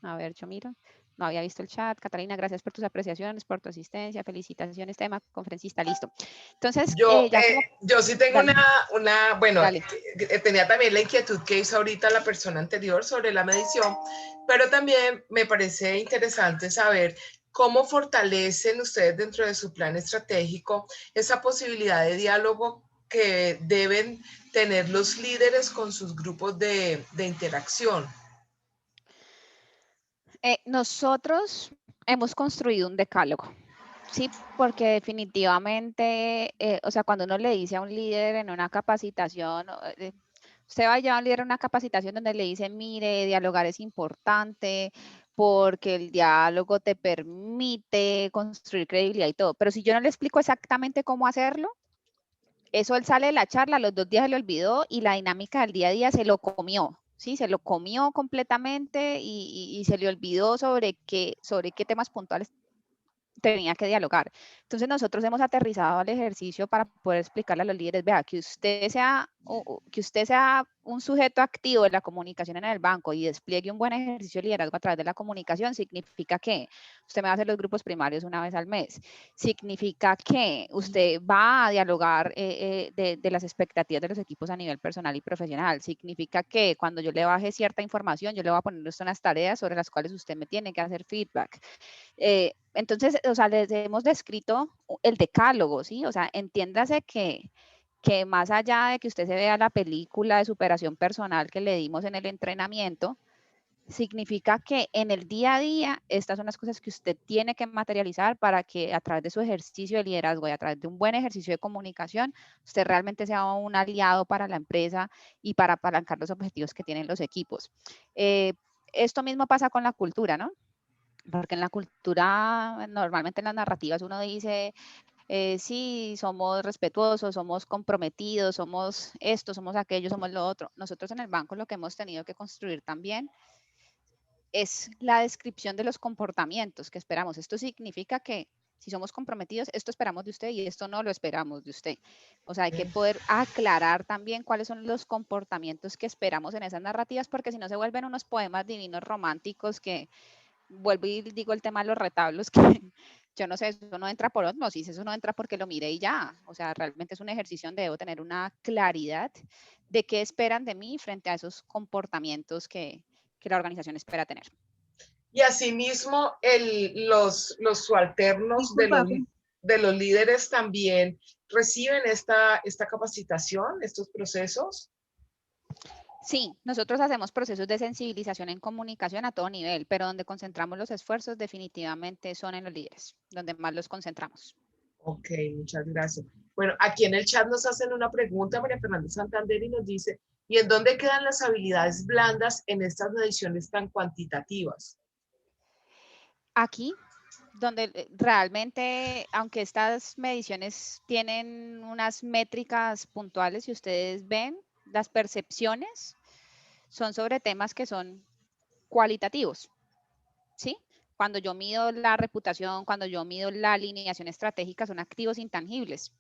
Speaker 1: A ver, yo miro. No había visto el chat. Catalina, gracias por tus apreciaciones, por tu asistencia. Felicitaciones, tema conferencista. Listo. Entonces,
Speaker 2: Yo sí tengo
Speaker 1: dale,
Speaker 2: bueno,
Speaker 1: dale.
Speaker 2: tenía también la inquietud que hizo ahorita la persona anterior sobre la medición, pero también me parece interesante saber cómo fortalecen ustedes dentro de su plan estratégico esa posibilidad de diálogo que deben tener los líderes con sus grupos de interacción.
Speaker 1: Nosotros hemos construido un decálogo, sí, porque definitivamente, o sea, cuando uno le dice a un líder en una capacitación, usted va a llevar a un líder a una capacitación donde le dicen, mire, dialogar es importante porque el diálogo te permite construir credibilidad y todo, pero si yo no le explico exactamente cómo hacerlo, Eso él sale de la charla, los 2 días se le olvidó y la dinámica del día a día se lo comió, ¿sí? Se lo comió completamente y se le olvidó sobre qué temas puntuales tenía que dialogar. Entonces nosotros hemos aterrizado al ejercicio para poder explicarle a los líderes, vea, que usted sea un sujeto activo de la comunicación en el banco y despliegue un buen ejercicio de liderazgo a través de la comunicación, significa que usted me va a hacer los grupos primarios una vez al mes, significa que usted va a dialogar de las expectativas de los equipos a nivel personal y profesional, significa que cuando yo le baje cierta información, yo le voy a poner unas tareas sobre las cuales usted me tiene que hacer feedback. Entonces, o sea, les hemos descrito el decálogo, ¿sí? O sea, entiéndase que más allá de que usted se vea la película de superación personal que le dimos en el entrenamiento, significa que en el día a día estas son las cosas que usted tiene que materializar para que a través de su ejercicio de liderazgo y a través de un buen ejercicio de comunicación, usted realmente sea un aliado para la empresa y para apalancar los objetivos que tienen los equipos. Esto mismo pasa con la cultura, ¿no? Porque en la cultura, normalmente en las narrativas uno dice, sí, somos respetuosos, somos comprometidos, somos esto, somos aquello, somos lo otro. Nosotros en el banco lo que hemos tenido que construir también es la descripción de los comportamientos que esperamos. Esto significa que si somos comprometidos, esto esperamos de usted y esto no lo esperamos de usted. O sea, hay que poder aclarar también cuáles son los comportamientos que esperamos en esas narrativas, porque si no se vuelven unos poemas divinos románticos que vuelvo y digo el tema de los retablos, que yo no sé, eso no entra por osmosis, eso no entra porque lo mire y ya. O sea, realmente es un ejercicio donde debo tener una claridad de qué esperan de mí frente a esos comportamientos que la organización espera tener.
Speaker 2: Y asimismo, los subalternos de los líderes también reciben esta capacitación, estos procesos.
Speaker 1: Sí, nosotros hacemos procesos de sensibilización en comunicación a todo nivel, pero donde concentramos los esfuerzos definitivamente son en los líderes, donde más los concentramos.
Speaker 2: Ok, muchas gracias. Bueno, aquí en el chat nos hacen una pregunta, María Fernanda Santander, y nos dice, ¿y en dónde quedan las habilidades blandas en estas mediciones tan cuantitativas?
Speaker 1: Aquí, donde realmente, aunque estas mediciones tienen unas métricas puntuales, si ustedes ven, las percepciones son sobre temas que son cualitativos, ¿sí? Cuando yo mido la reputación, cuando yo mido la alineación estratégica, son activos intangibles.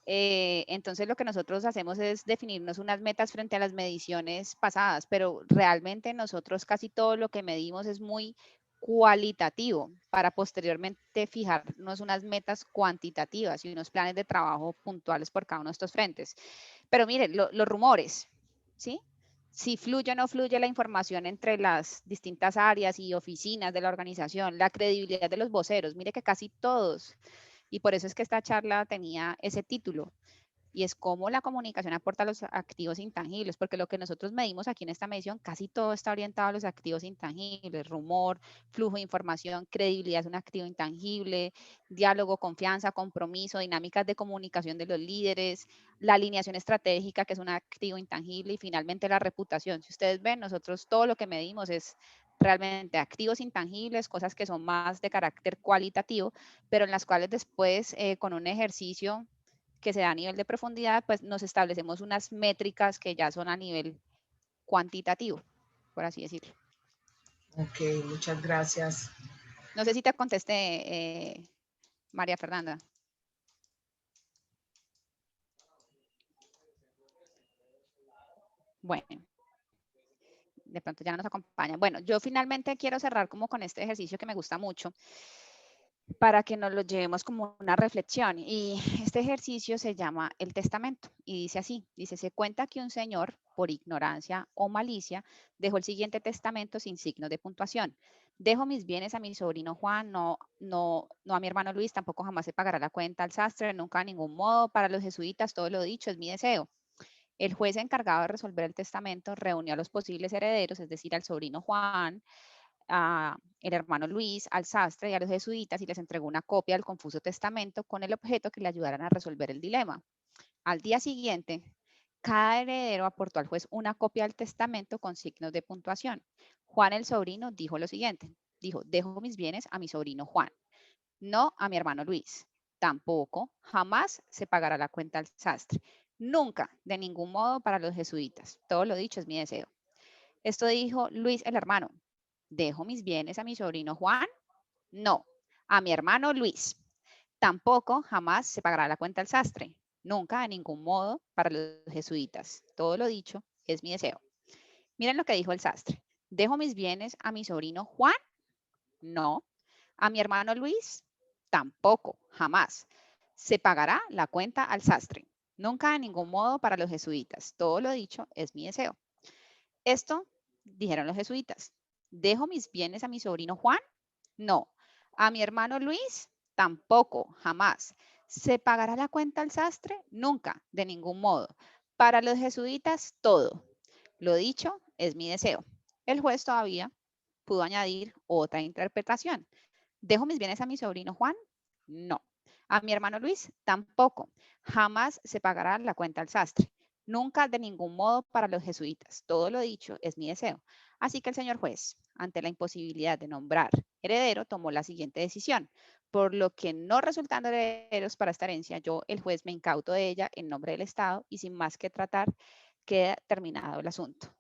Speaker 1: Entonces lo que nosotros hacemos es definirnos unas metas frente a las mediciones pasadas, pero realmente nosotros casi todo lo que medimos es muy cualitativo para posteriormente fijarnos unas metas cuantitativas y unos planes de trabajo puntuales por cada uno de estos frentes. Pero miren, los rumores, ¿sí? Si fluye o no fluye la información entre las distintas áreas y oficinas de la organización, la credibilidad de los voceros, mire que casi todos, y por eso es que esta charla tenía ese título, y es cómo la comunicación aporta a los activos intangibles, porque lo que nosotros medimos aquí en esta medición, casi todo está orientado a los activos intangibles, rumor, flujo de información, credibilidad es un activo intangible, diálogo, confianza, compromiso, dinámicas de comunicación de los líderes, la alineación estratégica, que es un activo intangible, y finalmente la reputación. Si ustedes ven, nosotros todo lo que medimos es realmente activos intangibles, cosas que son más de carácter cualitativo, pero en las cuales después, con un ejercicio que se da a nivel de profundidad, pues nos establecemos unas métricas que ya son a nivel cuantitativo, por así decirlo.
Speaker 2: Ok, muchas gracias.
Speaker 1: No sé si te contesté, María Fernanda. Bueno, de pronto ya no nos acompaña. Bueno, yo finalmente quiero cerrar como con este ejercicio que me gusta mucho, para que nos lo llevemos como una reflexión. Y este ejercicio se llama el testamento y dice así, dice, se cuenta que un señor, por ignorancia o malicia, dejó el siguiente testamento sin signos de puntuación. Dejo mis bienes a mi sobrino Juan, no a mi hermano Luis, tampoco jamás se pagará la cuenta al sastre, nunca de ningún modo. Para los jesuitas todo lo dicho es mi deseo. El juez encargado de resolver el testamento reunió a los posibles herederos, es decir, al sobrino Juan, el hermano Luis, al sastre y a los jesuitas, y les entregó una copia del confuso testamento con el objeto que le ayudaran a resolver el dilema. Al día siguiente, cada heredero aportó al juez una copia del testamento con signos de puntuación. Juan, el sobrino, dijo lo siguiente, dijo, dejo mis bienes a mi sobrino Juan, no a mi hermano Luis. Tampoco, jamás se pagará la cuenta al sastre. Nunca, de ningún modo, para los jesuitas. Todo lo dicho es mi deseo. Esto dijo Luis el hermano. ¿Dejo mis bienes a mi sobrino Juan? No, a mi hermano Luis. Tampoco, jamás se pagará la cuenta al sastre. Nunca, de ningún modo, para los jesuitas. Todo lo dicho es mi deseo. Miren lo que dijo el sastre. ¿Dejo mis bienes a mi sobrino Juan? No. ¿A mi hermano Luis? Tampoco, jamás. Se pagará la cuenta al sastre. Nunca de ningún modo para los jesuitas. Todo lo dicho es mi deseo. Esto dijeron los jesuitas. ¿Dejo mis bienes a mi sobrino Juan? No. ¿A mi hermano Luis? Tampoco, jamás. ¿Se pagará la cuenta al sastre? Nunca, de ningún modo. Para los jesuitas, todo. Lo dicho es mi deseo. El juez todavía pudo añadir otra interpretación. ¿Dejo mis bienes a mi sobrino Juan? No. ¿A mi hermano Luis? Tampoco. Jamás se pagará la cuenta al sastre. Nunca de ningún modo para los jesuitas. Todo lo dicho es mi deseo. Así que el señor juez, ante la imposibilidad de nombrar heredero, tomó la siguiente decisión. Por lo que no resultando herederos para esta herencia, yo, el juez, me incauto de ella en nombre del Estado y sin más que tratar, queda terminado el asunto.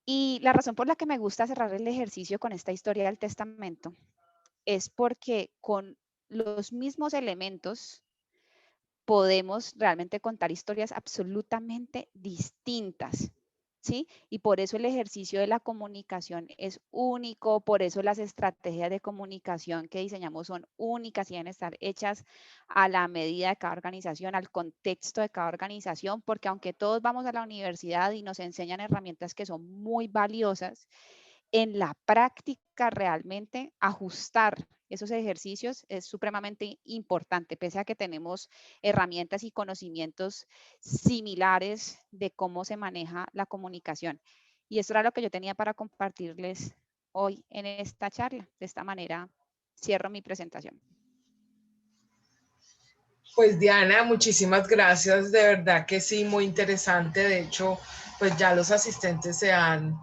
Speaker 1: Y la razón por la que me gusta cerrar el ejercicio con esta historia del testamento es porque con los mismos elementos podemos realmente contar historias absolutamente distintas, ¿sí? Y por eso el ejercicio de la comunicación es único, por eso las estrategias de comunicación que diseñamos son únicas y deben estar hechas a la medida de cada organización, al contexto de cada organización, porque aunque todos vamos a la universidad y nos enseñan herramientas que son muy valiosas, en la práctica realmente ajustar esos ejercicios es supremamente importante, pese a que tenemos herramientas y conocimientos similares de cómo se maneja la comunicación. Y esto era lo que yo tenía para compartirles hoy en esta charla. De esta manera cierro mi presentación.
Speaker 2: Pues Diana, muchísimas gracias, de verdad que sí, muy interesante. De hecho, pues ya los asistentes se han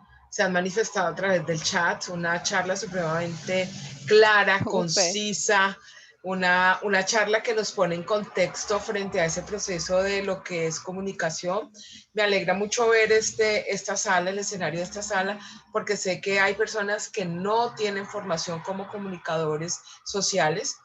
Speaker 2: manifestado a través del chat, una charla supremamente clara, concisa, una charla que nos pone en contexto frente a ese proceso de lo que es comunicación. Me alegra mucho ver esta sala, el escenario de esta sala, porque sé que hay personas que no tienen formación como comunicadores sociales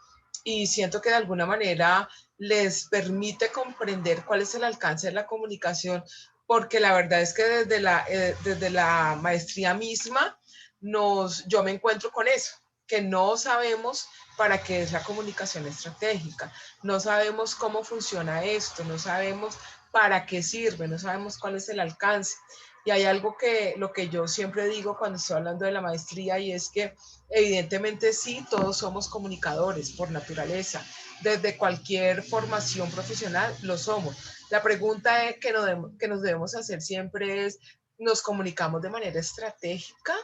Speaker 2: y siento que de alguna manera les permite comprender cuál es el alcance de la comunicación, porque la verdad es que desde la maestría misma yo me encuentro con eso, que no sabemos para qué es la comunicación estratégica, no sabemos cómo funciona esto, no sabemos para qué sirve, no sabemos cuál es el alcance. Y hay algo lo que yo siempre digo cuando estoy hablando de la maestría, y es que evidentemente sí, todos somos comunicadores por naturaleza, desde cualquier formación profesional lo somos. La pregunta que nos debemos hacer siempre es, ¿nos comunicamos de manera estratégica?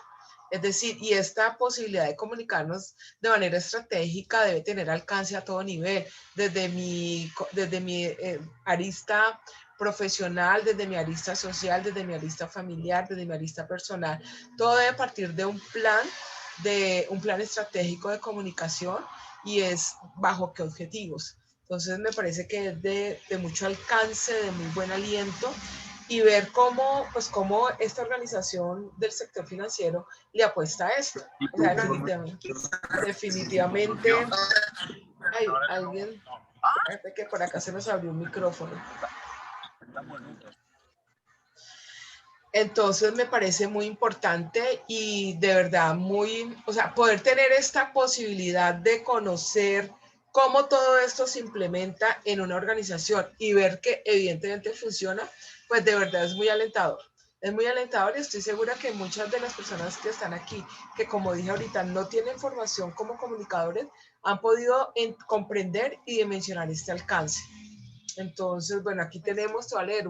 Speaker 2: Es decir, y esta posibilidad de comunicarnos de manera estratégica debe tener alcance a todo nivel, desde mi arista profesional, desde mi arista social, desde mi arista familiar, desde mi arista personal. Todo debe partir de un plan estratégico de comunicación, y es bajo qué objetivos. Entonces me parece que es de mucho alcance, de muy buen aliento, y ver cómo esta organización del sector financiero le apuesta a esto. O sea, definitivamente hay alguien, fíjate que por acá se nos abrió un micrófono. Entonces me parece muy importante y de verdad poder tener esta posibilidad de conocer cómo todo esto se implementa en una organización y ver que evidentemente funciona, pues de verdad es muy alentador. Es muy alentador, y estoy segura que muchas de las personas que están aquí, que como dije ahorita, no tienen formación como comunicadores, han podido comprender y dimensionar este alcance. Entonces, bueno, aquí tenemos, te voy a leer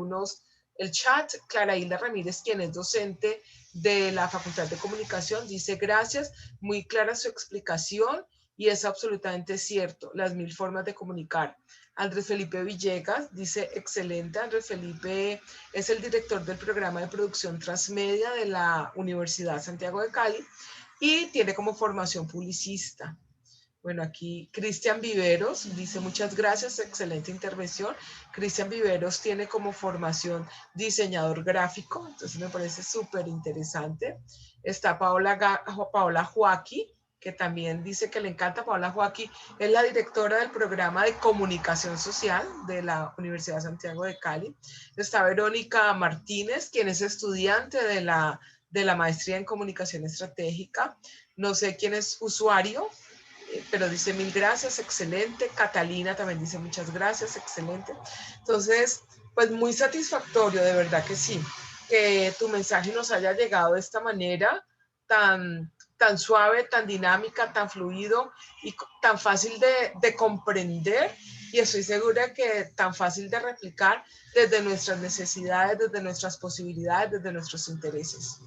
Speaker 2: el chat. Clara Hilda Ramírez, quien es docente de la Facultad de Comunicación, dice: gracias, muy clara su explicación y es absolutamente cierto, las 1000 formas de comunicar. Andrés Felipe Villegas dice: excelente. Andrés Felipe es el director del programa de producción transmedia de la Universidad Santiago de Cali y tiene como formación publicista. Bueno, aquí Cristian Viveros dice muchas gracias, excelente intervención. Cristian Viveros tiene como formación diseñador gráfico, entonces me parece súper interesante. Está Paola Joaquí, que también dice que le encanta. Paola Joaquí es la directora del programa de comunicación social de la Universidad de Santiago de Cali. Está Verónica Martínez, quien es estudiante de la maestría en comunicación estratégica. No sé quién es usuario, pero dice mil gracias, excelente. Catalina también dice muchas gracias, excelente. Entonces, pues muy satisfactorio, de verdad que sí, que tu mensaje nos haya llegado de esta manera tan suave, tan dinámica, tan fluido y tan fácil de comprender, y estoy segura que tan fácil de replicar desde nuestras necesidades, desde nuestras posibilidades, desde nuestros intereses.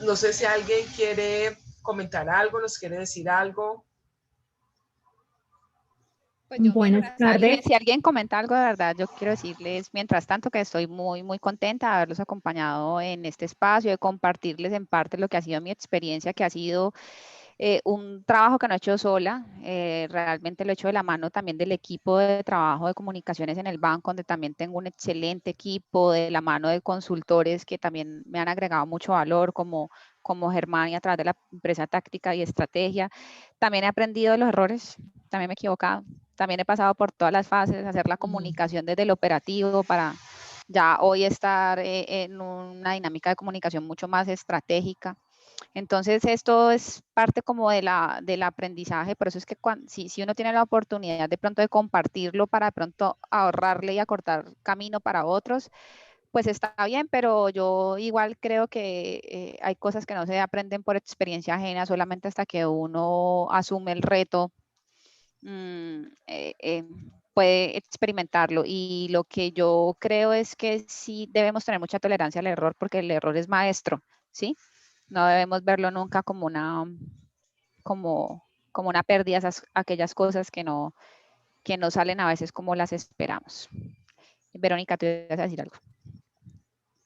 Speaker 2: No sé si alguien quiere comentar algo, nos quiere decir algo.
Speaker 1: Pues yo,
Speaker 5: Buenas tardes.
Speaker 1: si alguien comenta algo de verdad, yo quiero decirles, mientras tanto, que estoy muy, muy contenta de haberlos acompañado en este espacio, de compartirles en parte lo que ha sido mi experiencia, que ha sido un trabajo que no he hecho sola, realmente lo he hecho de la mano también del equipo de trabajo de comunicaciones en el banco, donde también tengo un excelente equipo, de la mano de consultores que también me han agregado mucho valor, como Germán, y a través de la empresa Táctica y Estrategia. También he aprendido de los errores, también me he equivocado, también he pasado por todas las fases, hacer la comunicación desde el operativo para ya hoy estar en una dinámica de comunicación mucho más estratégica. Entonces, esto es parte como del aprendizaje, por eso es que si uno tiene la oportunidad de pronto de compartirlo para de pronto ahorrarle y acortar camino para otros, pues está bien, pero yo igual creo que hay cosas que no se aprenden por experiencia ajena, solamente hasta que uno asume el reto, puede experimentarlo. Y lo que yo creo es que sí debemos tener mucha tolerancia al error, porque el error es maestro, ¿sí? No debemos verlo nunca como una pérdida, aquellas cosas que no salen a veces como las esperamos. Verónica, ¿te ibas a decir algo?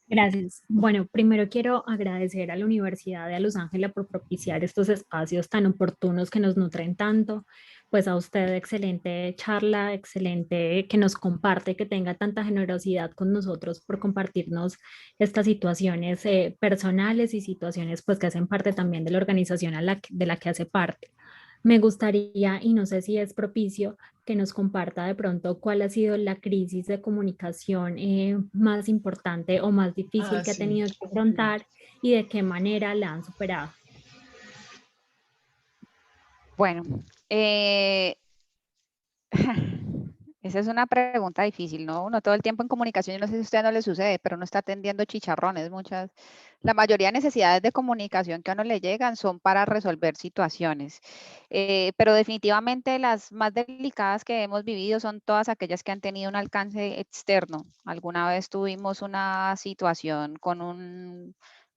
Speaker 5: Gracias. Bueno, primero quiero agradecer a la Universidad de Los Ángeles por propiciar estos espacios tan oportunos que nos nutren tanto. Pues a usted, excelente charla, excelente que nos comparte, que tenga tanta generosidad con nosotros por compartirnos estas situaciones personales y situaciones pues que hacen parte también de la organización de la que hace parte. Me gustaría, y no sé si es propicio, que nos comparta de pronto cuál ha sido la crisis de comunicación más importante o más difícil que ha
Speaker 2: Sí.
Speaker 5: tenido que afrontar y de qué manera la han superado.
Speaker 1: Bueno, esa es una pregunta difícil, ¿no? Uno todo el tiempo en comunicación, yo no sé si a usted no le sucede, pero uno está atendiendo chicharrones, la mayoría de necesidades de comunicación que a uno le llegan son para resolver situaciones, pero definitivamente las más delicadas que hemos vivido son todas aquellas que han tenido un alcance externo. Alguna vez tuvimos una situación con un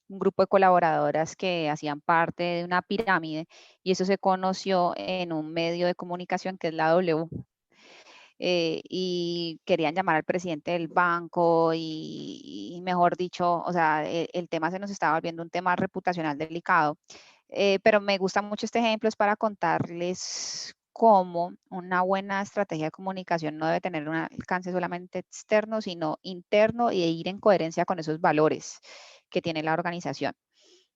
Speaker 1: grupo de colaboradoras que hacían parte de una pirámide, y eso se conoció en un medio de comunicación que es la W. Y querían llamar al presidente del banco y mejor dicho, o sea, el tema se nos estaba volviendo un tema reputacional delicado. Pero me gusta mucho este ejemplo, es para contarles cómo una buena estrategia de comunicación no debe tener un alcance solamente externo, sino interno, y de ir en coherencia con esos valores que tiene la organización.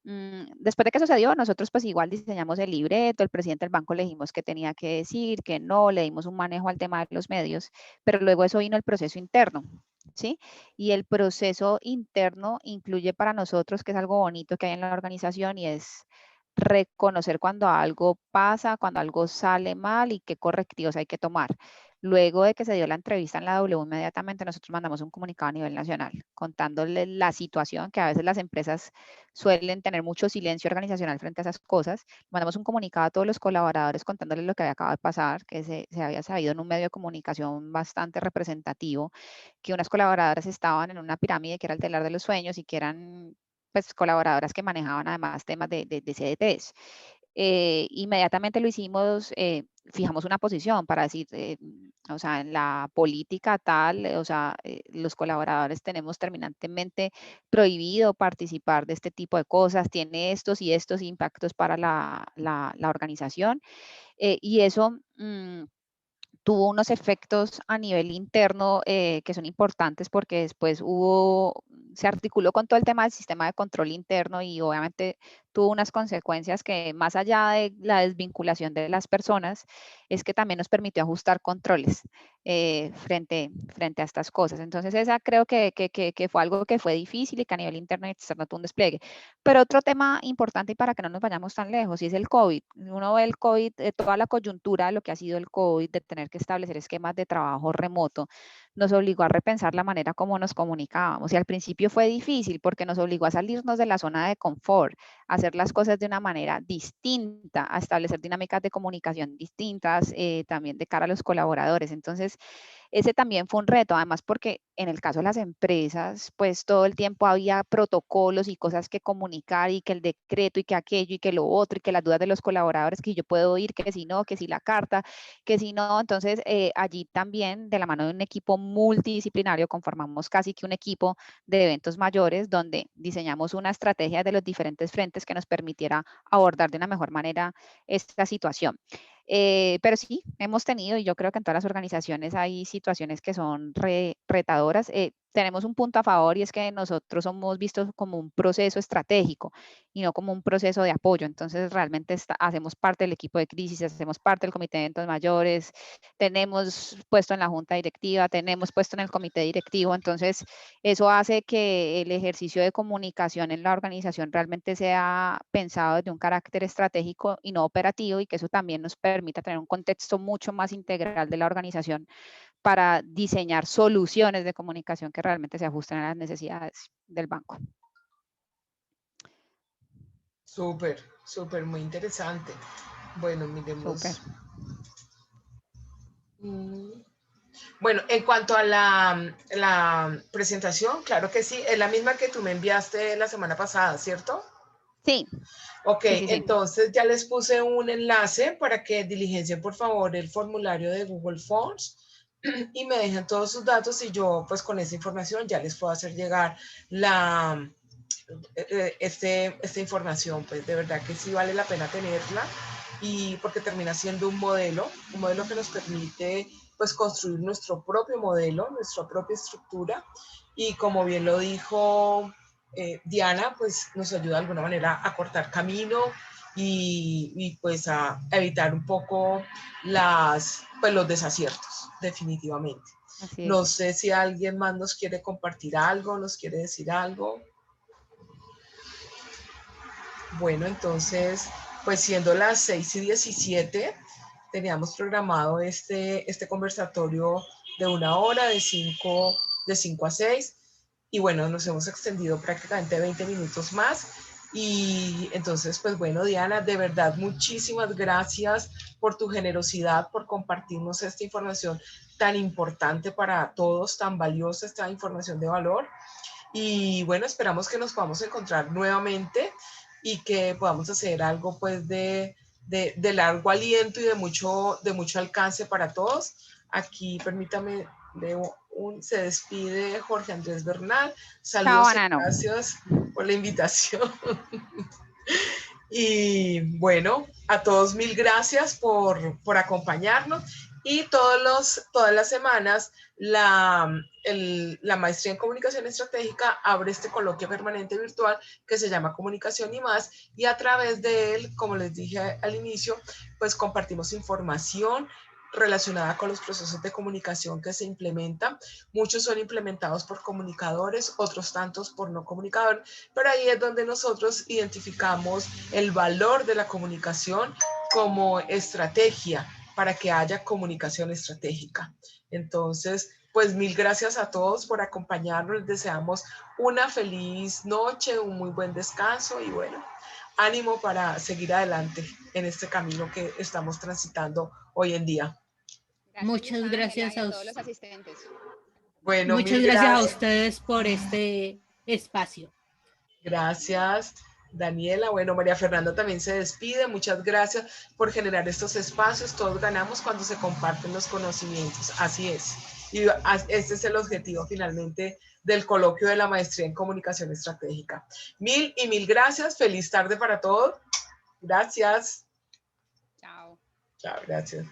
Speaker 1: Después de que sucedió, nosotros pues igual diseñamos el libreto, el presidente del banco le dijimos qué tenía que decir, que no, le dimos un manejo al tema de los medios, pero luego eso vino el proceso interno, ¿sí? Y el proceso interno incluye para nosotros, que es algo bonito que hay en la organización, y es reconocer cuando algo pasa, cuando algo sale mal y qué correctivos hay que tomar. Luego de que se dio la entrevista en la W, inmediatamente nosotros mandamos un comunicado a nivel nacional contándole la situación, que a veces las empresas suelen tener mucho silencio organizacional frente a esas cosas. Mandamos un comunicado a todos los colaboradores contándoles lo que había acabado de pasar, que se había sabido en un medio de comunicación bastante representativo, que unas colaboradoras estaban en una pirámide que era el telar de los sueños, y que eran pues colaboradoras que manejaban además temas de CDTs. Inmediatamente lo hicimos, fijamos una posición para decir, o sea, en la política tal, o sea, los colaboradores tenemos terminantemente prohibido participar de este tipo de cosas, tiene estos y estos impactos para la organización. y eso tuvo unos efectos a nivel interno que son importantes porque después se articuló con todo el tema del sistema de control interno y obviamente tuvo unas consecuencias que más allá de la desvinculación de las personas, es que también nos permitió ajustar controles frente a estas cosas. Entonces esa creo que fue algo que fue difícil y que a nivel interno y externo tuvo un despliegue. Pero otro tema importante y para que no nos vayamos tan lejos, y es el COVID. Uno ve el COVID, toda la coyuntura de lo que ha sido el COVID, de tener que establecer esquemas de trabajo remoto, nos obligó a repensar la manera como nos comunicábamos. Y al principio fue difícil porque nos obligó a salirnos de la zona de confort, a hacer las cosas de una manera distinta, a establecer dinámicas de comunicación distintas, también de cara a los colaboradores. Entonces, ese también fue un reto, además porque en el caso de las empresas, pues todo el tiempo había protocolos y cosas que comunicar y que el decreto y que aquello y que lo otro y que las dudas de los colaboradores, que yo puedo oír, que si no, que si la carta, que si no. Entonces, allí también de la mano de un equipo multidisciplinario conformamos casi que un equipo de eventos mayores donde diseñamos una estrategia de los diferentes frentes que nos permitiera abordar de una mejor manera esta situación. Pero sí, hemos tenido, y yo creo que en todas las organizaciones hay situaciones que son retadoras. Tenemos un punto a favor y es que nosotros somos vistos como un proceso estratégico y no como un proceso de apoyo. Entonces, realmente hacemos parte del equipo de crisis, hacemos parte del comité de eventos mayores, tenemos puesto en la junta directiva, tenemos puesto en el comité directivo. Entonces, eso hace que el ejercicio de comunicación en la organización realmente sea pensado desde un carácter estratégico y no operativo, y que eso también nos permita tener un contexto mucho más integral de la organización para diseñar soluciones de comunicación que realmente se ajusten a las necesidades del banco.
Speaker 2: Súper, súper, muy interesante. Bueno, miremos.
Speaker 1: Súper.
Speaker 2: Bueno, en cuanto a la presentación, claro que sí, es la misma que tú me enviaste la semana pasada, ¿cierto?
Speaker 1: Sí.
Speaker 2: Ok,
Speaker 1: Sí.
Speaker 2: entonces ya les puse un enlace para que diligencien por favor el formulario de Google Forms y me dejen todos sus datos y yo pues con esa información ya les puedo hacer llegar esta información. Pues de verdad que sí vale la pena tenerla, y porque termina siendo un modelo que nos permite pues construir nuestro propio modelo, nuestra propia estructura, y como bien lo dijo Diana, pues nos ayuda de alguna manera a cortar camino y pues a evitar un poco los desaciertos, definitivamente.
Speaker 1: Así
Speaker 2: No
Speaker 1: es.
Speaker 2: sé si alguien más nos quiere compartir algo, nos quiere decir algo. Bueno, entonces, pues siendo las 6:17, teníamos programado este conversatorio de 1 hora, de 5 a 6, y bueno, nos hemos extendido prácticamente 20 minutos más. Y entonces, pues bueno, Diana, de verdad, muchísimas gracias por tu generosidad, por compartirnos esta información tan importante para todos, tan valiosa, esta información de valor. Y bueno, esperamos que nos podamos encontrar nuevamente y que podamos hacer algo pues de largo aliento y de mucho alcance para todos. Aquí, permítame, se despide Jorge Andrés Bernal. Saludos y gracias por la invitación. Y bueno, a todos mil gracias por acompañarnos. Y todas las semanas la Maestría en Comunicación Estratégica abre este coloquio permanente virtual que se llama Comunicación y Más, y a través de él, como les dije al inicio, pues compartimos información relacionada con los procesos de comunicación que se implementan. Muchos son implementados por comunicadores, otros tantos por no comunicadores, pero ahí es donde nosotros identificamos el valor de la comunicación como estrategia para que haya comunicación estratégica. Entonces, pues mil gracias a todos por acompañarnos. Les deseamos una feliz noche, un muy buen descanso y bueno, ánimo para seguir adelante en este camino que estamos transitando hoy en día.
Speaker 3: Muchas gracias a
Speaker 1: todos los asistentes.
Speaker 2: Bueno,
Speaker 3: muchas gracias a ustedes por este espacio.
Speaker 2: Gracias, Daniela. Bueno, María Fernanda también se despide. Muchas gracias por generar estos espacios. Todos ganamos cuando se comparten los conocimientos. Así es. Y este es el objetivo finalmente del coloquio de la Maestría en Comunicación Estratégica. Mil y mil gracias. Feliz tarde para todos. Gracias.
Speaker 1: Chao.
Speaker 2: Chao, gracias.